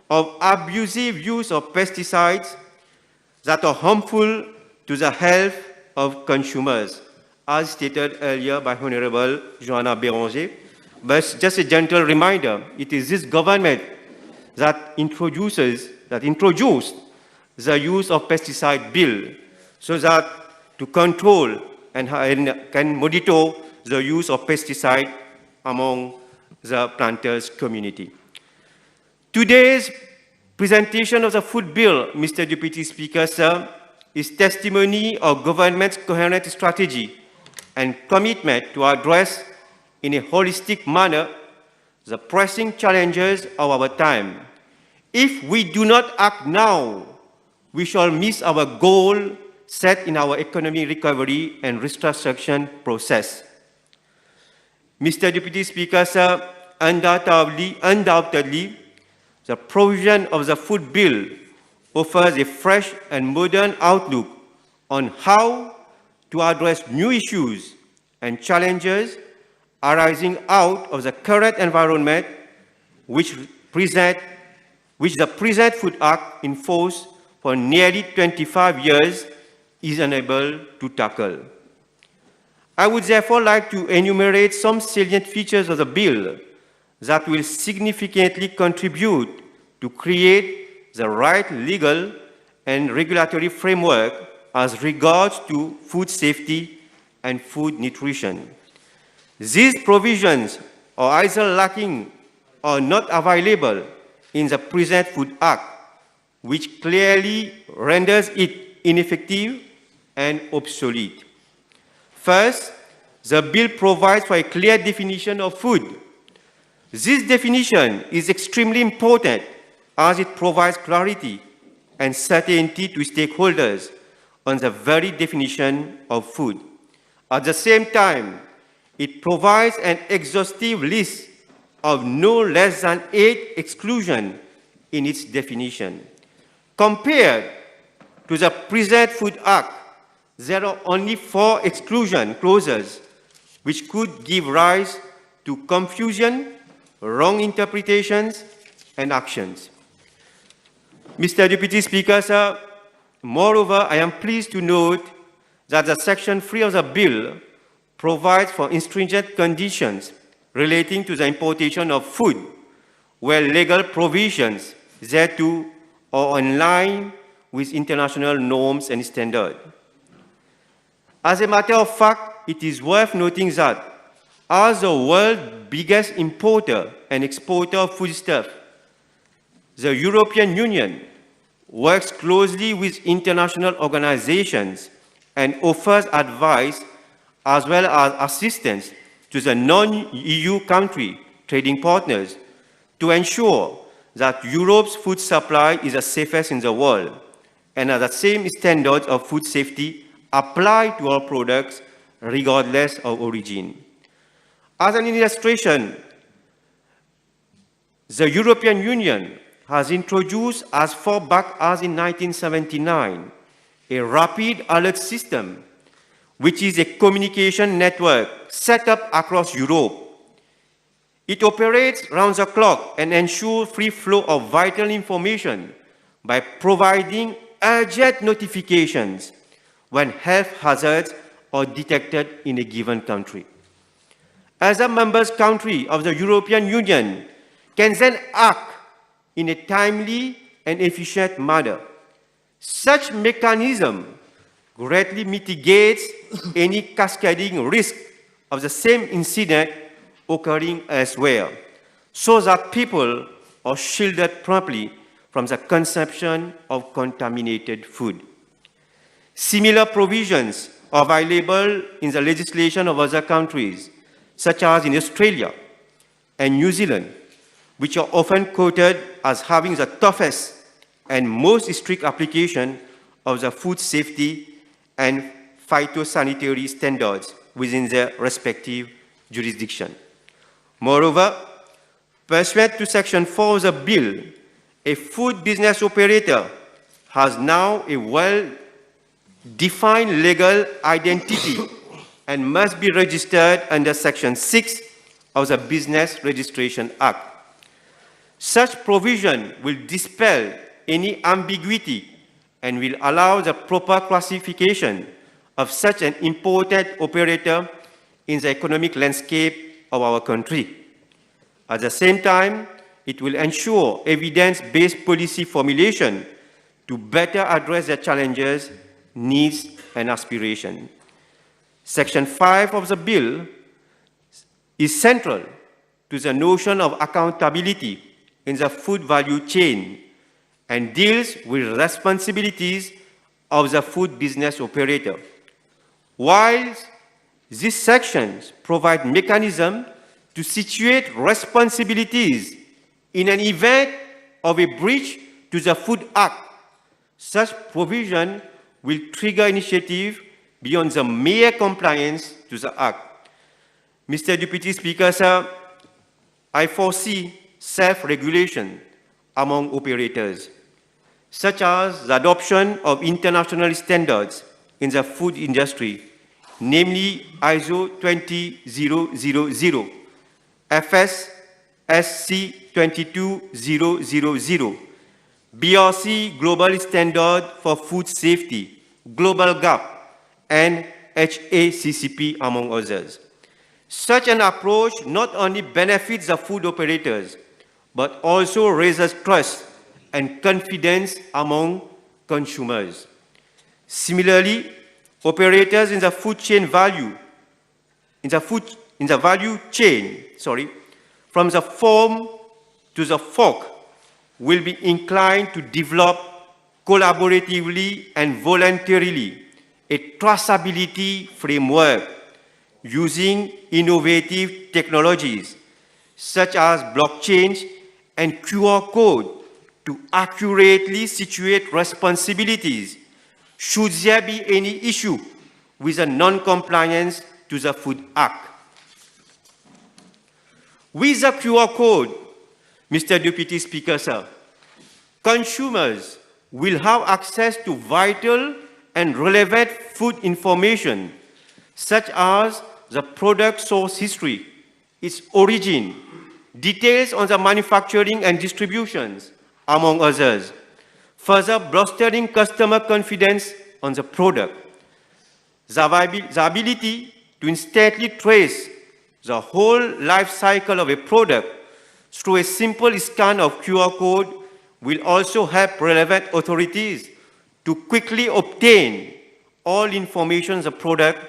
of abusive use of pesticides that are harmful to the health of consumers, as stated earlier by Honorable Joanna Béranger. But just a gentle reminder, it is this government that introduced the use of pesticide bill so that to control and can monitor the use of pesticide among the planters community. Today's presentation of the food bill, Mr. Deputy Speaker, sir, is testimony of government's coherent strategy and commitment to address in a holistic manner the pressing challenges of our time. If we do not act now, we shall miss our goal set in our economic recovery and reconstruction process. Mr. Deputy Speaker, sir, undoubtedly, the provision of the food bill offers a fresh and modern outlook on how to address new issues and challenges arising out of the current environment which the present Food Act in force for nearly 25 years is unable to tackle. I would therefore like to enumerate some salient features of the bill that will significantly contribute to create the right legal and regulatory framework as regards to food safety and food nutrition. These provisions are either lacking or not available in the present Food Act, which clearly renders it ineffective and obsolete. First, the bill provides for a clear definition of food. This definition is extremely important as it provides clarity and certainty to stakeholders on the very definition of food. At the same time, it provides an exhaustive list of no less than 8 exclusions in its definition. Compared to the present Food Act, there are only 4 exclusion clauses which could give rise to confusion, wrong interpretations, and actions. Mr. Deputy Speaker, sir, moreover, I am pleased to note that the Section 3 of the bill provides for stringent conditions relating to the importation of food, where legal provisions thereto or in line with international norms and standards. As a matter of fact, it is worth noting that as the world's biggest importer and exporter of foodstuff, the European Union works closely with international organizations and offers advice as well as assistance to the non-EU country trading partners to ensure that Europe's food supply is the safest in the world and that the same standards of food safety apply to all products regardless of origin. As an illustration, the European Union has introduced as far back as in 1979 a rapid alert system, which is a communication network set up across Europe. It operates round the clock and ensures free flow of vital information by providing urgent notifications when health hazards are detected in a given country. As a member country of the European Union can then act in a timely and efficient manner. Such mechanism greatly mitigates any cascading risk of the same incident occurring elsewhere, so that people are shielded promptly from the consumption of contaminated food. Similar provisions are available in the legislation of other countries, such as in Australia and New Zealand, which are often quoted as having the toughest and most strict application of the food safety and phytosanitary standards within their respective jurisdiction. Moreover, pursuant to Section 4 of the bill, a food business operator has now a well-defined legal identity and must be registered under Section 6 of the Business Registration Act. Such provision will dispel any ambiguity and will allow the proper classification of such an important operator in the economic landscape of our country. At the same time, it will ensure evidence-based policy formulation to better address the challenges, needs, and aspirations. Section 5 of the bill is central to the notion of accountability in the food value chain and deals with responsibilities of the food business operator. While these sections provide mechanisms to situate responsibilities in an event of a breach to the Food Act, such provision will trigger initiative beyond the mere compliance to the Act. Mr. Deputy Speaker, sir, I foresee self-regulation among operators, such as the adoption of international standards in the food industry, namely ISO 20000, FS SC 22000, BRC Global Standard for Food Safety, Global GAP, and HACCP, among others. Such an approach not only benefits the food operators, but also raises trust and confidence among consumers. Similarly, operators in the food chain value chain, from the farm to the fork, will be inclined to develop collaboratively and voluntarily a traceability framework using innovative technologies such as blockchain and QR code to accurately situate responsibilities should there be any issue with a non-compliance to the Food Act. With the QR code, Mr. Deputy Speaker, sir, consumers will have access to vital and relevant food information such as the product source history, its origin, details on the manufacturing and distributions, among others, further bolstering customer confidence on the product. The ability to instantly trace the whole life cycle of a product through a simple scan of QR code will also help relevant authorities to quickly obtain all information of the product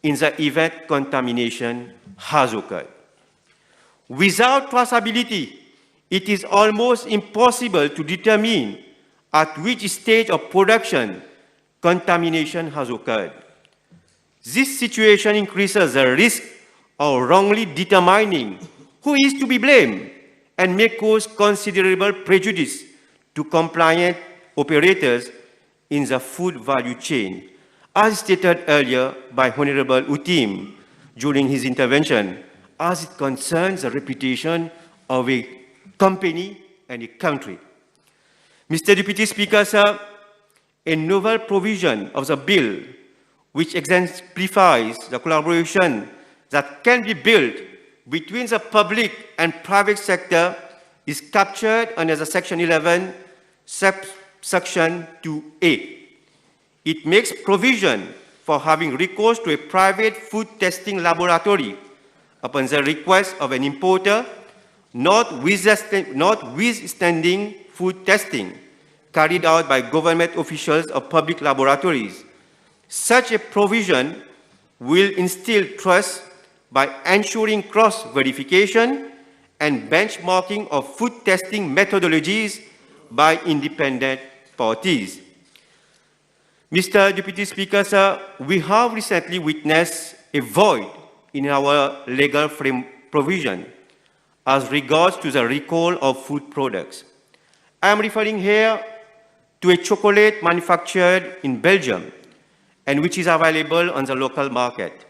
in the event contamination has occurred. Without traceability, it is almost impossible to determine at which stage of production contamination has occurred. This situation increases the risk of wrongly determining who is to be blamed and may cause considerable prejudice to compliant operators in the food value chain, as stated earlier by Honorable Utim during his intervention, as it concerns the reputation of a company and a country. Mr. Deputy Speaker, sir, a novel provision of the bill which exemplifies the collaboration that can be built between the public and private sector is captured under the Section 11, Subsection 2A. It makes provision for having recourse to a private food testing laboratory upon the request of an importer, notwithstanding food testing carried out by government officials or public laboratories. Such a provision will instill trust by ensuring cross-verification and benchmarking of food testing methodologies by independent parties. Mr. Deputy Speaker, sir, we have recently witnessed a void in our legal frame provision as regards to the recall of food products. I am referring here to a chocolate manufactured in Belgium and which is available on the local market.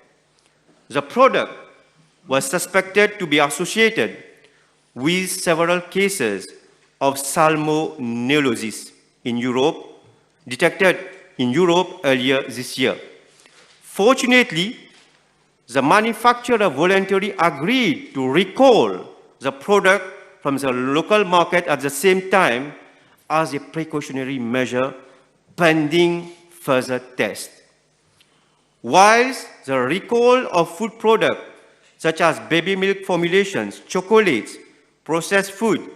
The product was suspected to be associated with several cases of salmonellosis in Europe, detected in Europe earlier this year. Fortunately, the manufacturer voluntarily agreed to recall the product from the local market at the same time as a precautionary measure pending further tests. Whilst the recall of food products such as baby milk formulations, chocolates, processed food,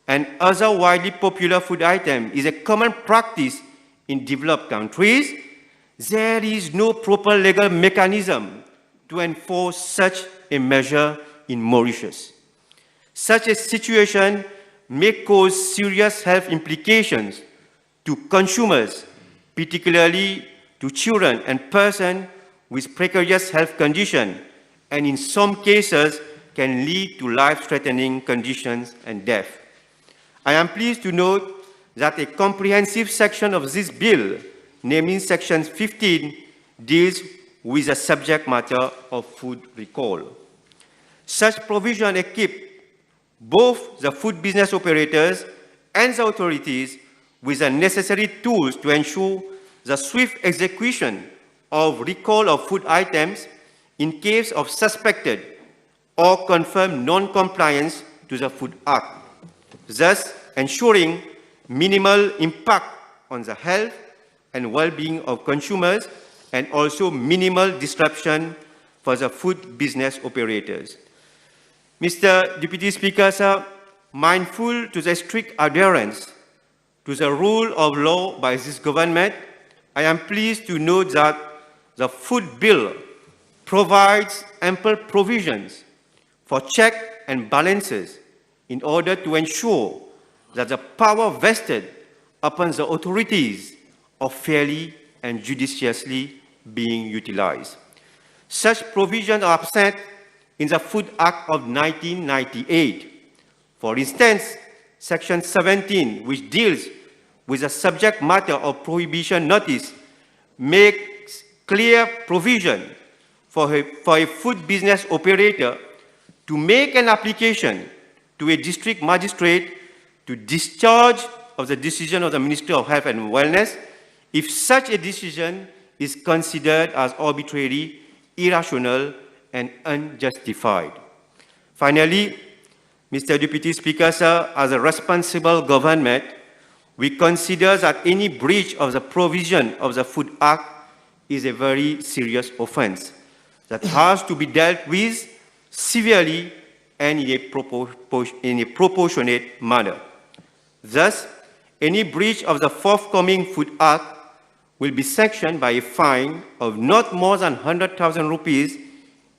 and other widely popular food items is a common practice in developed countries, there is no proper legal mechanism to enforce such a measure in Mauritius. Such a situation may cause serious health implications to consumers, particularly to children and persons with precarious health conditions, and in some cases can lead to life-threatening conditions and death. I am pleased to note that a comprehensive section of this bill, namely Section 15, deals with the subject matter of food recall. Such provision equip both the food business operators and the authorities with the necessary tools to ensure the swift execution of recall of food items in case of suspected or confirmed non-compliance to the Food Act, thus ensuring minimal impact on the health and well-being of consumers and also minimal disruption for the food business operators. Mr. Deputy Speaker, sir, mindful to the strict adherence to the rule of law by this government, I am pleased to note that the food bill provides ample provisions for check and balances in order to ensure that the power vested upon the authorities are fairly and judiciously being utilized. Such provisions are absent in the Food Act of 1998. For instance, Section 17, which deals with the subject matter of prohibition notice, makes clear provision for a food business operator to make an application to a district magistrate to discharge of the decision of the Ministry of Health and Wellness if such a decision is considered as arbitrary, irrational, and unjustified. Finally, Mr. Deputy Speaker, sir, as a responsible government, we consider that any breach of the provision of the Food Act is a very serious offense that has to be dealt with severely and in a proportionate manner. Thus, any breach of the forthcoming Food Act will be sanctioned by a fine of not more than 100,000 rupees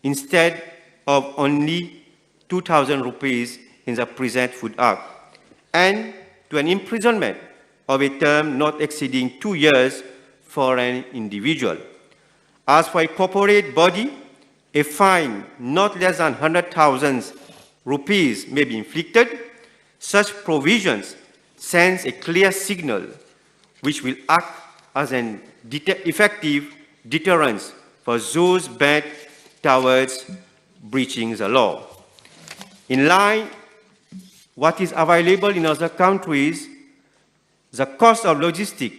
instead of only 2,000 rupees in the present Food Act, and to an imprisonment of a term not exceeding 2 years for an individual. As for a corporate body, a fine not less than 100,000 rupees may be inflicted. Such provisions sends a clear signal which will act as an effective deterrence for those bent towards breaching the law. In line what is available in other countries, the cost of logistics,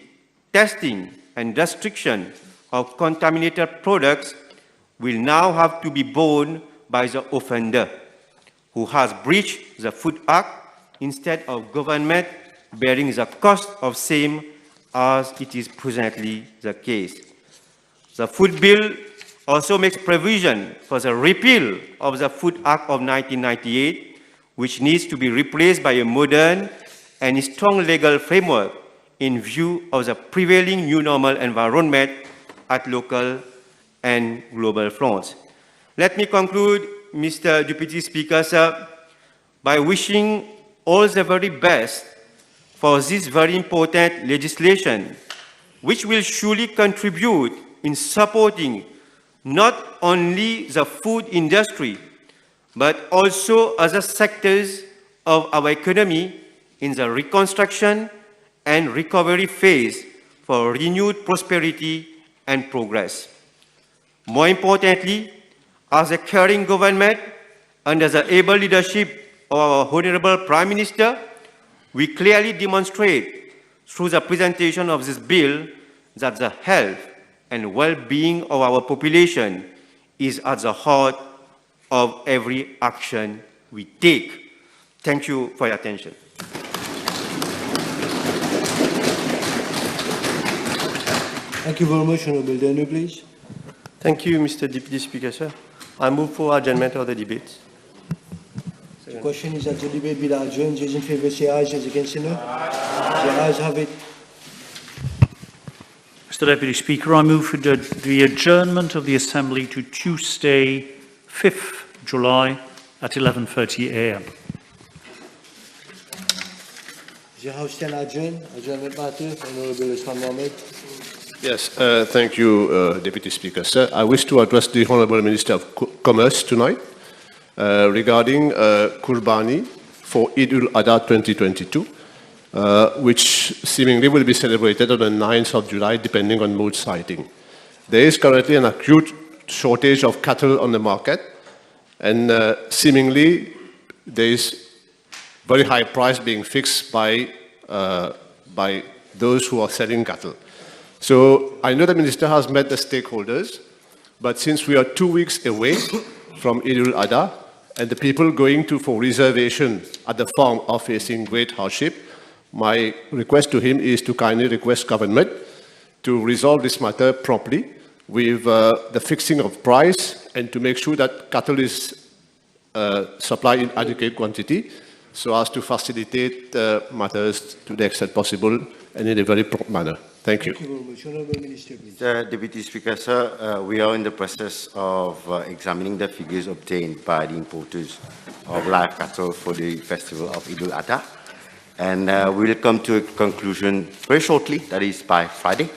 testing, and restriction of contaminated products will now have to be borne by the offender who has breached the Food Act instead of government bearing the cost of same as it is presently the case. The Food Bill also makes provision for the repeal of the Food Act of 1998, which needs to be replaced by a modern and strong legal framework in view of the prevailing new normal environment at local and global fronts. Let me conclude, Mr. Deputy Speaker, sir, by wishing all the very best for this very important legislation, which will surely contribute in supporting not only the food industry, but also other sectors of our economy in the reconstruction and recovery phase for renewed prosperity and progress. More importantly, as a caring government, under the able leadership of our Honorable Prime Minister, we clearly demonstrate through the presentation of this bill that the health and well-being of our population is at the heart of every action we take. Thank you for your attention. Thank you very much, Honorable Daniel, please. Thank you, Mr. Deputy Speaker, sir. I move for adjournment of the debate. The question is that the debate be adjourned. Those in favor say aye, those against say no. The ayes have it. Mr. Deputy Speaker, I move for the adjournment of the Assembly to Tuesday, 5th July at 11:30 a.m. The House stand adjourned. Adjournment matter. Honorable Ismail Mohammed. Yes, thank you, Deputy Speaker. Sir, I wish to address the Honourable Minister of Commerce tonight regarding Kurbani for Eid al-Adha 2022, which seemingly will be celebrated on the 9th of July, depending on mood sighting. There is currently an acute shortage of cattle on the market, and seemingly there is very high price being fixed by those who are selling cattle. So I know the Minister has met the stakeholders, but since we are 2 weeks away from Eid al-Adha and the people going for reservation at the farm are facing great hardship, my request to him is to kindly request government to resolve this matter promptly with the fixing of price and to make sure that cattle is supplied in adequate quantity so as to facilitate matters to the extent possible and in a very prompt manner. Thank you. Thank you very much. Honorable Minister, please. Mr. Deputy Speaker, sir, we are in the process of examining the figures obtained by the importers of live cattle for the festival of Eid al-Adha, and we will come to a conclusion very shortly, that is by Friday,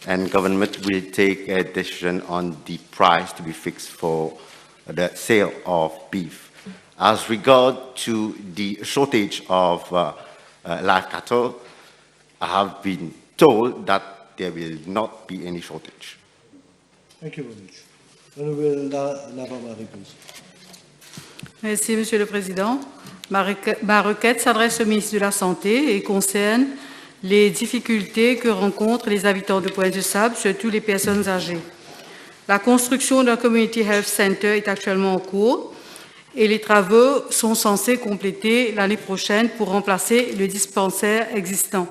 and government will take a decision on the price to be fixed for the sale of beef. As regard to the shortage of live cattle, I have been told that there will not be any shortage. Thank you very much. Honorable Navamari, please. Merci, Monsieur le Président. Ma requête s'adresse au ministre de la Santé et concerne les difficultés que rencontrent les habitants de Pointe-de-Sable, surtout les personnes âgées. La construction d'un Community Health Center est actuellement en cours et les travaux sont censés compléter l'année prochaine pour remplacer le dispensaire existant.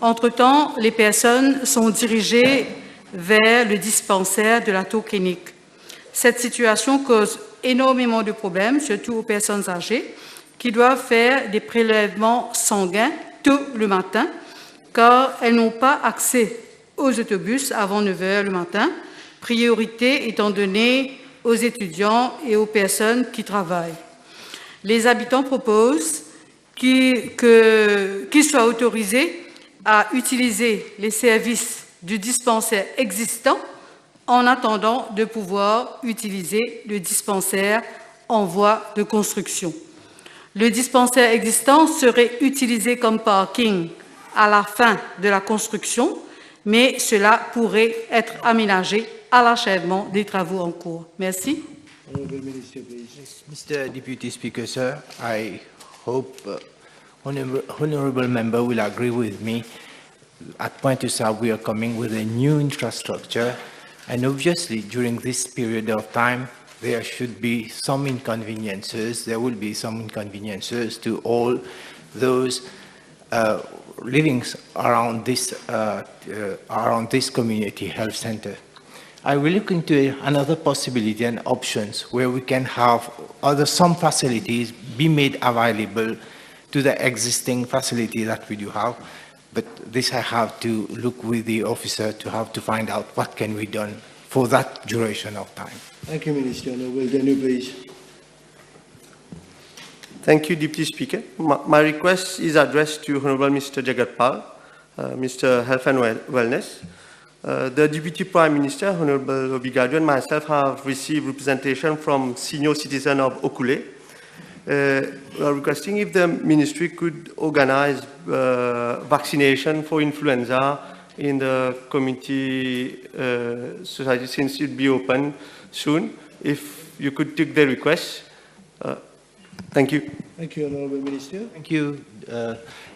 Entre-temps, les personnes sont dirigées vers le dispensaire de la tour clinique. Cette situation cause énormément de problèmes, surtout aux personnes âgées, qui doivent faire des prélèvements sanguins tôt le matin, car elles n'ont pas accès aux autobus avant 9 heures le matin, priorité étant donnée aux étudiants et aux personnes qui travaillent. Les habitants proposent qu'ils soient autorisés à utiliser les services du dispensaire existant en attendant de pouvoir utiliser le dispensaire en voie de construction. Le dispensaire existant serait utilisé comme parking à la fin de la construction, mais cela pourrait être aménagé à l'achèvement des travaux en cours. Merci. Mr. Deputy Speaker, sir, I hope honourable member will agree with me. At Pointe-du-Sable, we are coming with a new infrastructure, and obviously during this period of time, there should be some inconveniences. There will be some inconveniences to all those living around this community health center. I will look into another possibility and options where we can have some facilities be made available to the existing facility that we do have. But this I have to look with the officer to find out what can be done for that duration of time. Thank you, Minister. Honourable Daniel, please. Thank you, Deputy Speaker. My request is addressed to Honourable Mr. Jagatpal, Mr. Health and Wellness. The Deputy Prime Minister, Honourable Obigadjo, and myself have received representation from senior citizens of Okule. We are requesting if the Ministry could organize vaccination for influenza in the community society, since it will be open soon. If you could take the request. Thank you. Thank you, Honourable Minister. Thank you.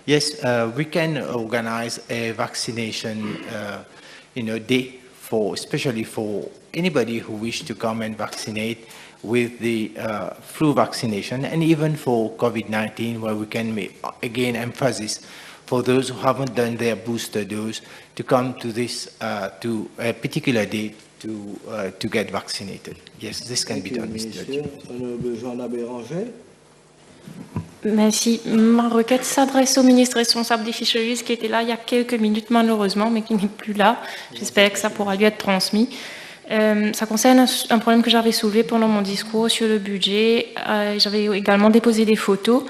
Yes, we can organize a vaccination day especially for anybody who wish to come and vaccinate with the flu vaccination, and even for COVID-19, where we can make, again, emphasis for those who haven't done their booster dose to come to this, to a particular day to get vaccinated. Yes, this can be done, Mr. Chair. Merci. Ma requête s'adresse au ministre responsable des Fisheries qui était là il y a quelques minutes malheureusement, mais qui n'est plus là. J'espère que ça pourra lui être transmis. Ça concerne un problème que j'avais soulevé pendant mon discours sur le budget. J'avais également déposé des photos.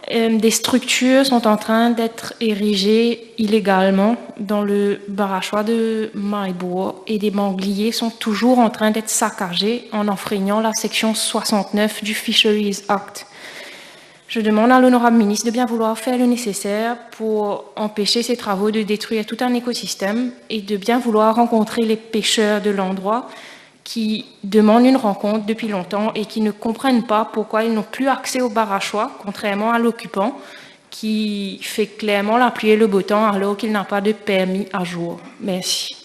Des structures sont en train d'être érigées illégalement dans le barachois de Maïbourg et des mangliers sont toujours en train d'être saccagés en enfreignant la section 69 du Fisheries Act. Je demande à l'honorable ministre de bien vouloir faire le nécessaire pour empêcher ces travaux de détruire tout un écosystème et de bien vouloir rencontrer les pêcheurs de l'endroit qui demandent une rencontre depuis longtemps et qui ne comprennent pas pourquoi ils n'ont plus accès au barachois, contrairement à l'occupant qui fait clairement la pluie et le beau temps alors qu'il n'a pas de permis à jour. Merci.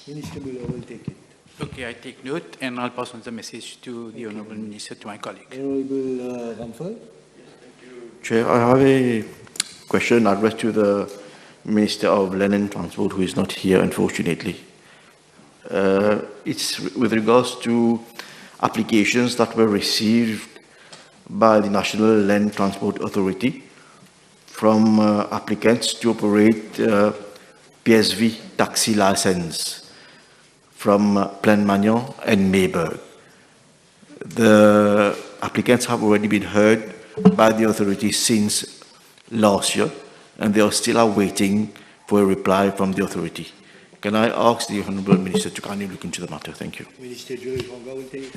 Okay, I take note and I'll pass on the message to the Honourable Minister, to my colleague. Chair, I have a question addressed to the Minister of Land and Transport, who is not here, unfortunately. It's with regards to applications that were received by the National Land Transport Authority from applicants to operate PSV taxi license from Planmagnon and Mayberg. The applicants have already been heard by the authority since last year, and they are still awaiting for a reply from the authority. Can I ask the Honourable Minister to kindly look into the matter? Thank you.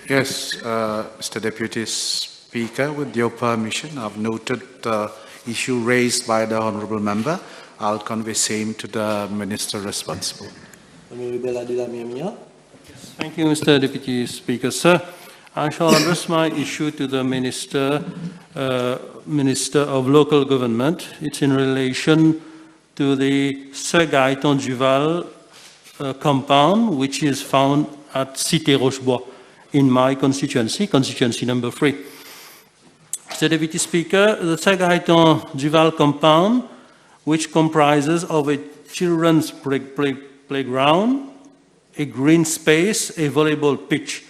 Yes, Mr. Deputy Speaker, with your permission, I've noted the issue raised by the Honourable Member. I'll convey same to the Minister responsible. Thank you, Mr. Deputy Speaker. Sir, I shall address my issue to the Minister of Local Government. It's in relation to the Sir Gaëtan Duval compound, which is found at Cité Rochebois in my constituency, constituency number 3. Mr. Deputy Speaker, the Sir Gaëtan Duval compound, which comprises of a children's playground, a green space, a volleyball pitch,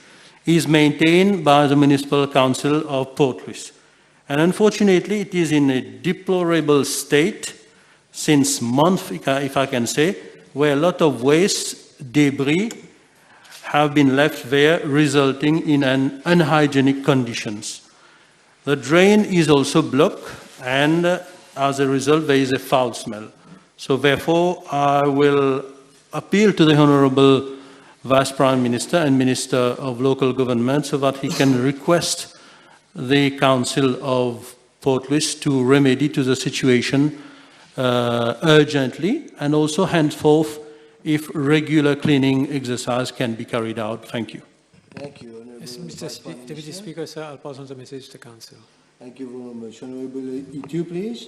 is maintained by the Municipal Council of Port Louis. And unfortunately, it is in a deplorable state, since months, if I can say, where a lot of waste, debris have been left there, resulting in unhygienic conditions. The drain is also blocked, and as a result, there is a foul smell. So therefore, I will appeal to the Honourable Vice Prime Minister and Minister of Local Government so that he can request the Council of Port Louis to remedy to the situation urgently, and also henceforth if regular cleaning exercise can be carried out. Thank you. Thank you, Honourable Yes, Mr. Deputy Speaker, sir, I'll pass on the message to the Council. Thank you very much. Honourable Itu, please.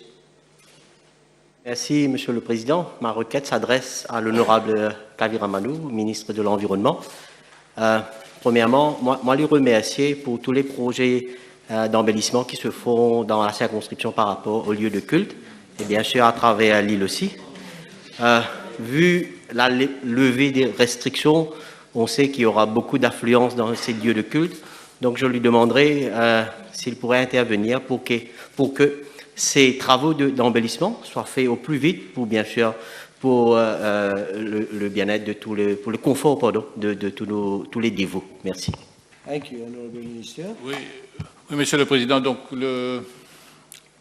Merci, Monsieur le Président. Ma requête s'adresse à l'honorable Kavira Manou, ministre de l'Environnement. Premièrement, moi lui remercier pour tous les projets d'embellissement qui se font dans la circonscription par rapport aux lieux de culte, et bien sûr à travers l'île aussi. Vu la levée des restrictions, on sait qu'il y aura beaucoup d'affluence dans ces lieux de culte, donc je lui demanderai s'il pourrait intervenir pour que ces travaux d'embellissement soient faits au plus vite, pour bien sûr pour le bien-être de pour le confort de tous les dévots. Merci. Thank you, Honourable Minister. Oui, Monsieur le Président, donc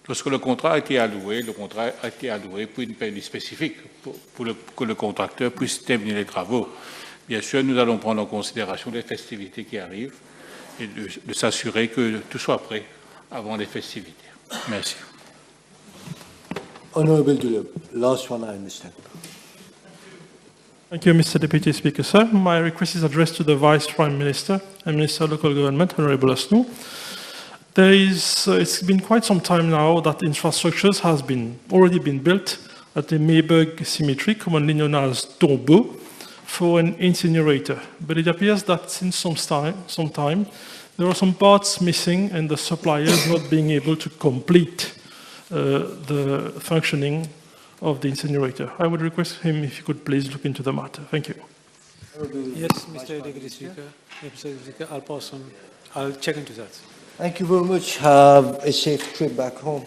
lorsque le contrat a été alloué, pour une période spécifique, pour que le contracteur puisse terminer les travaux. Bien sûr, nous allons prendre en considération les festivités qui arrivent et de s'assurer que tout soit prêt avant les festivités. Merci. Honourable Duleb, last one I understand. Thank you, Mr. Deputy Speaker, sir. My request is addressed to the Vice Prime Minister and Minister of Local Government, Honourable Asnou. It's been quite some time now that infrastructures has already been built at the Mayberg Cemetery, commonly known as Tombeau, for an incinerator. But it appears that since some time, there are some parts missing and the suppliers not being able to complete the functioning of the incinerator. I would request him if he could please look into the matter. Thank you. Yes, Mr. Deputy Speaker. I'll check into that. Thank you very much. Have a safe trip back home.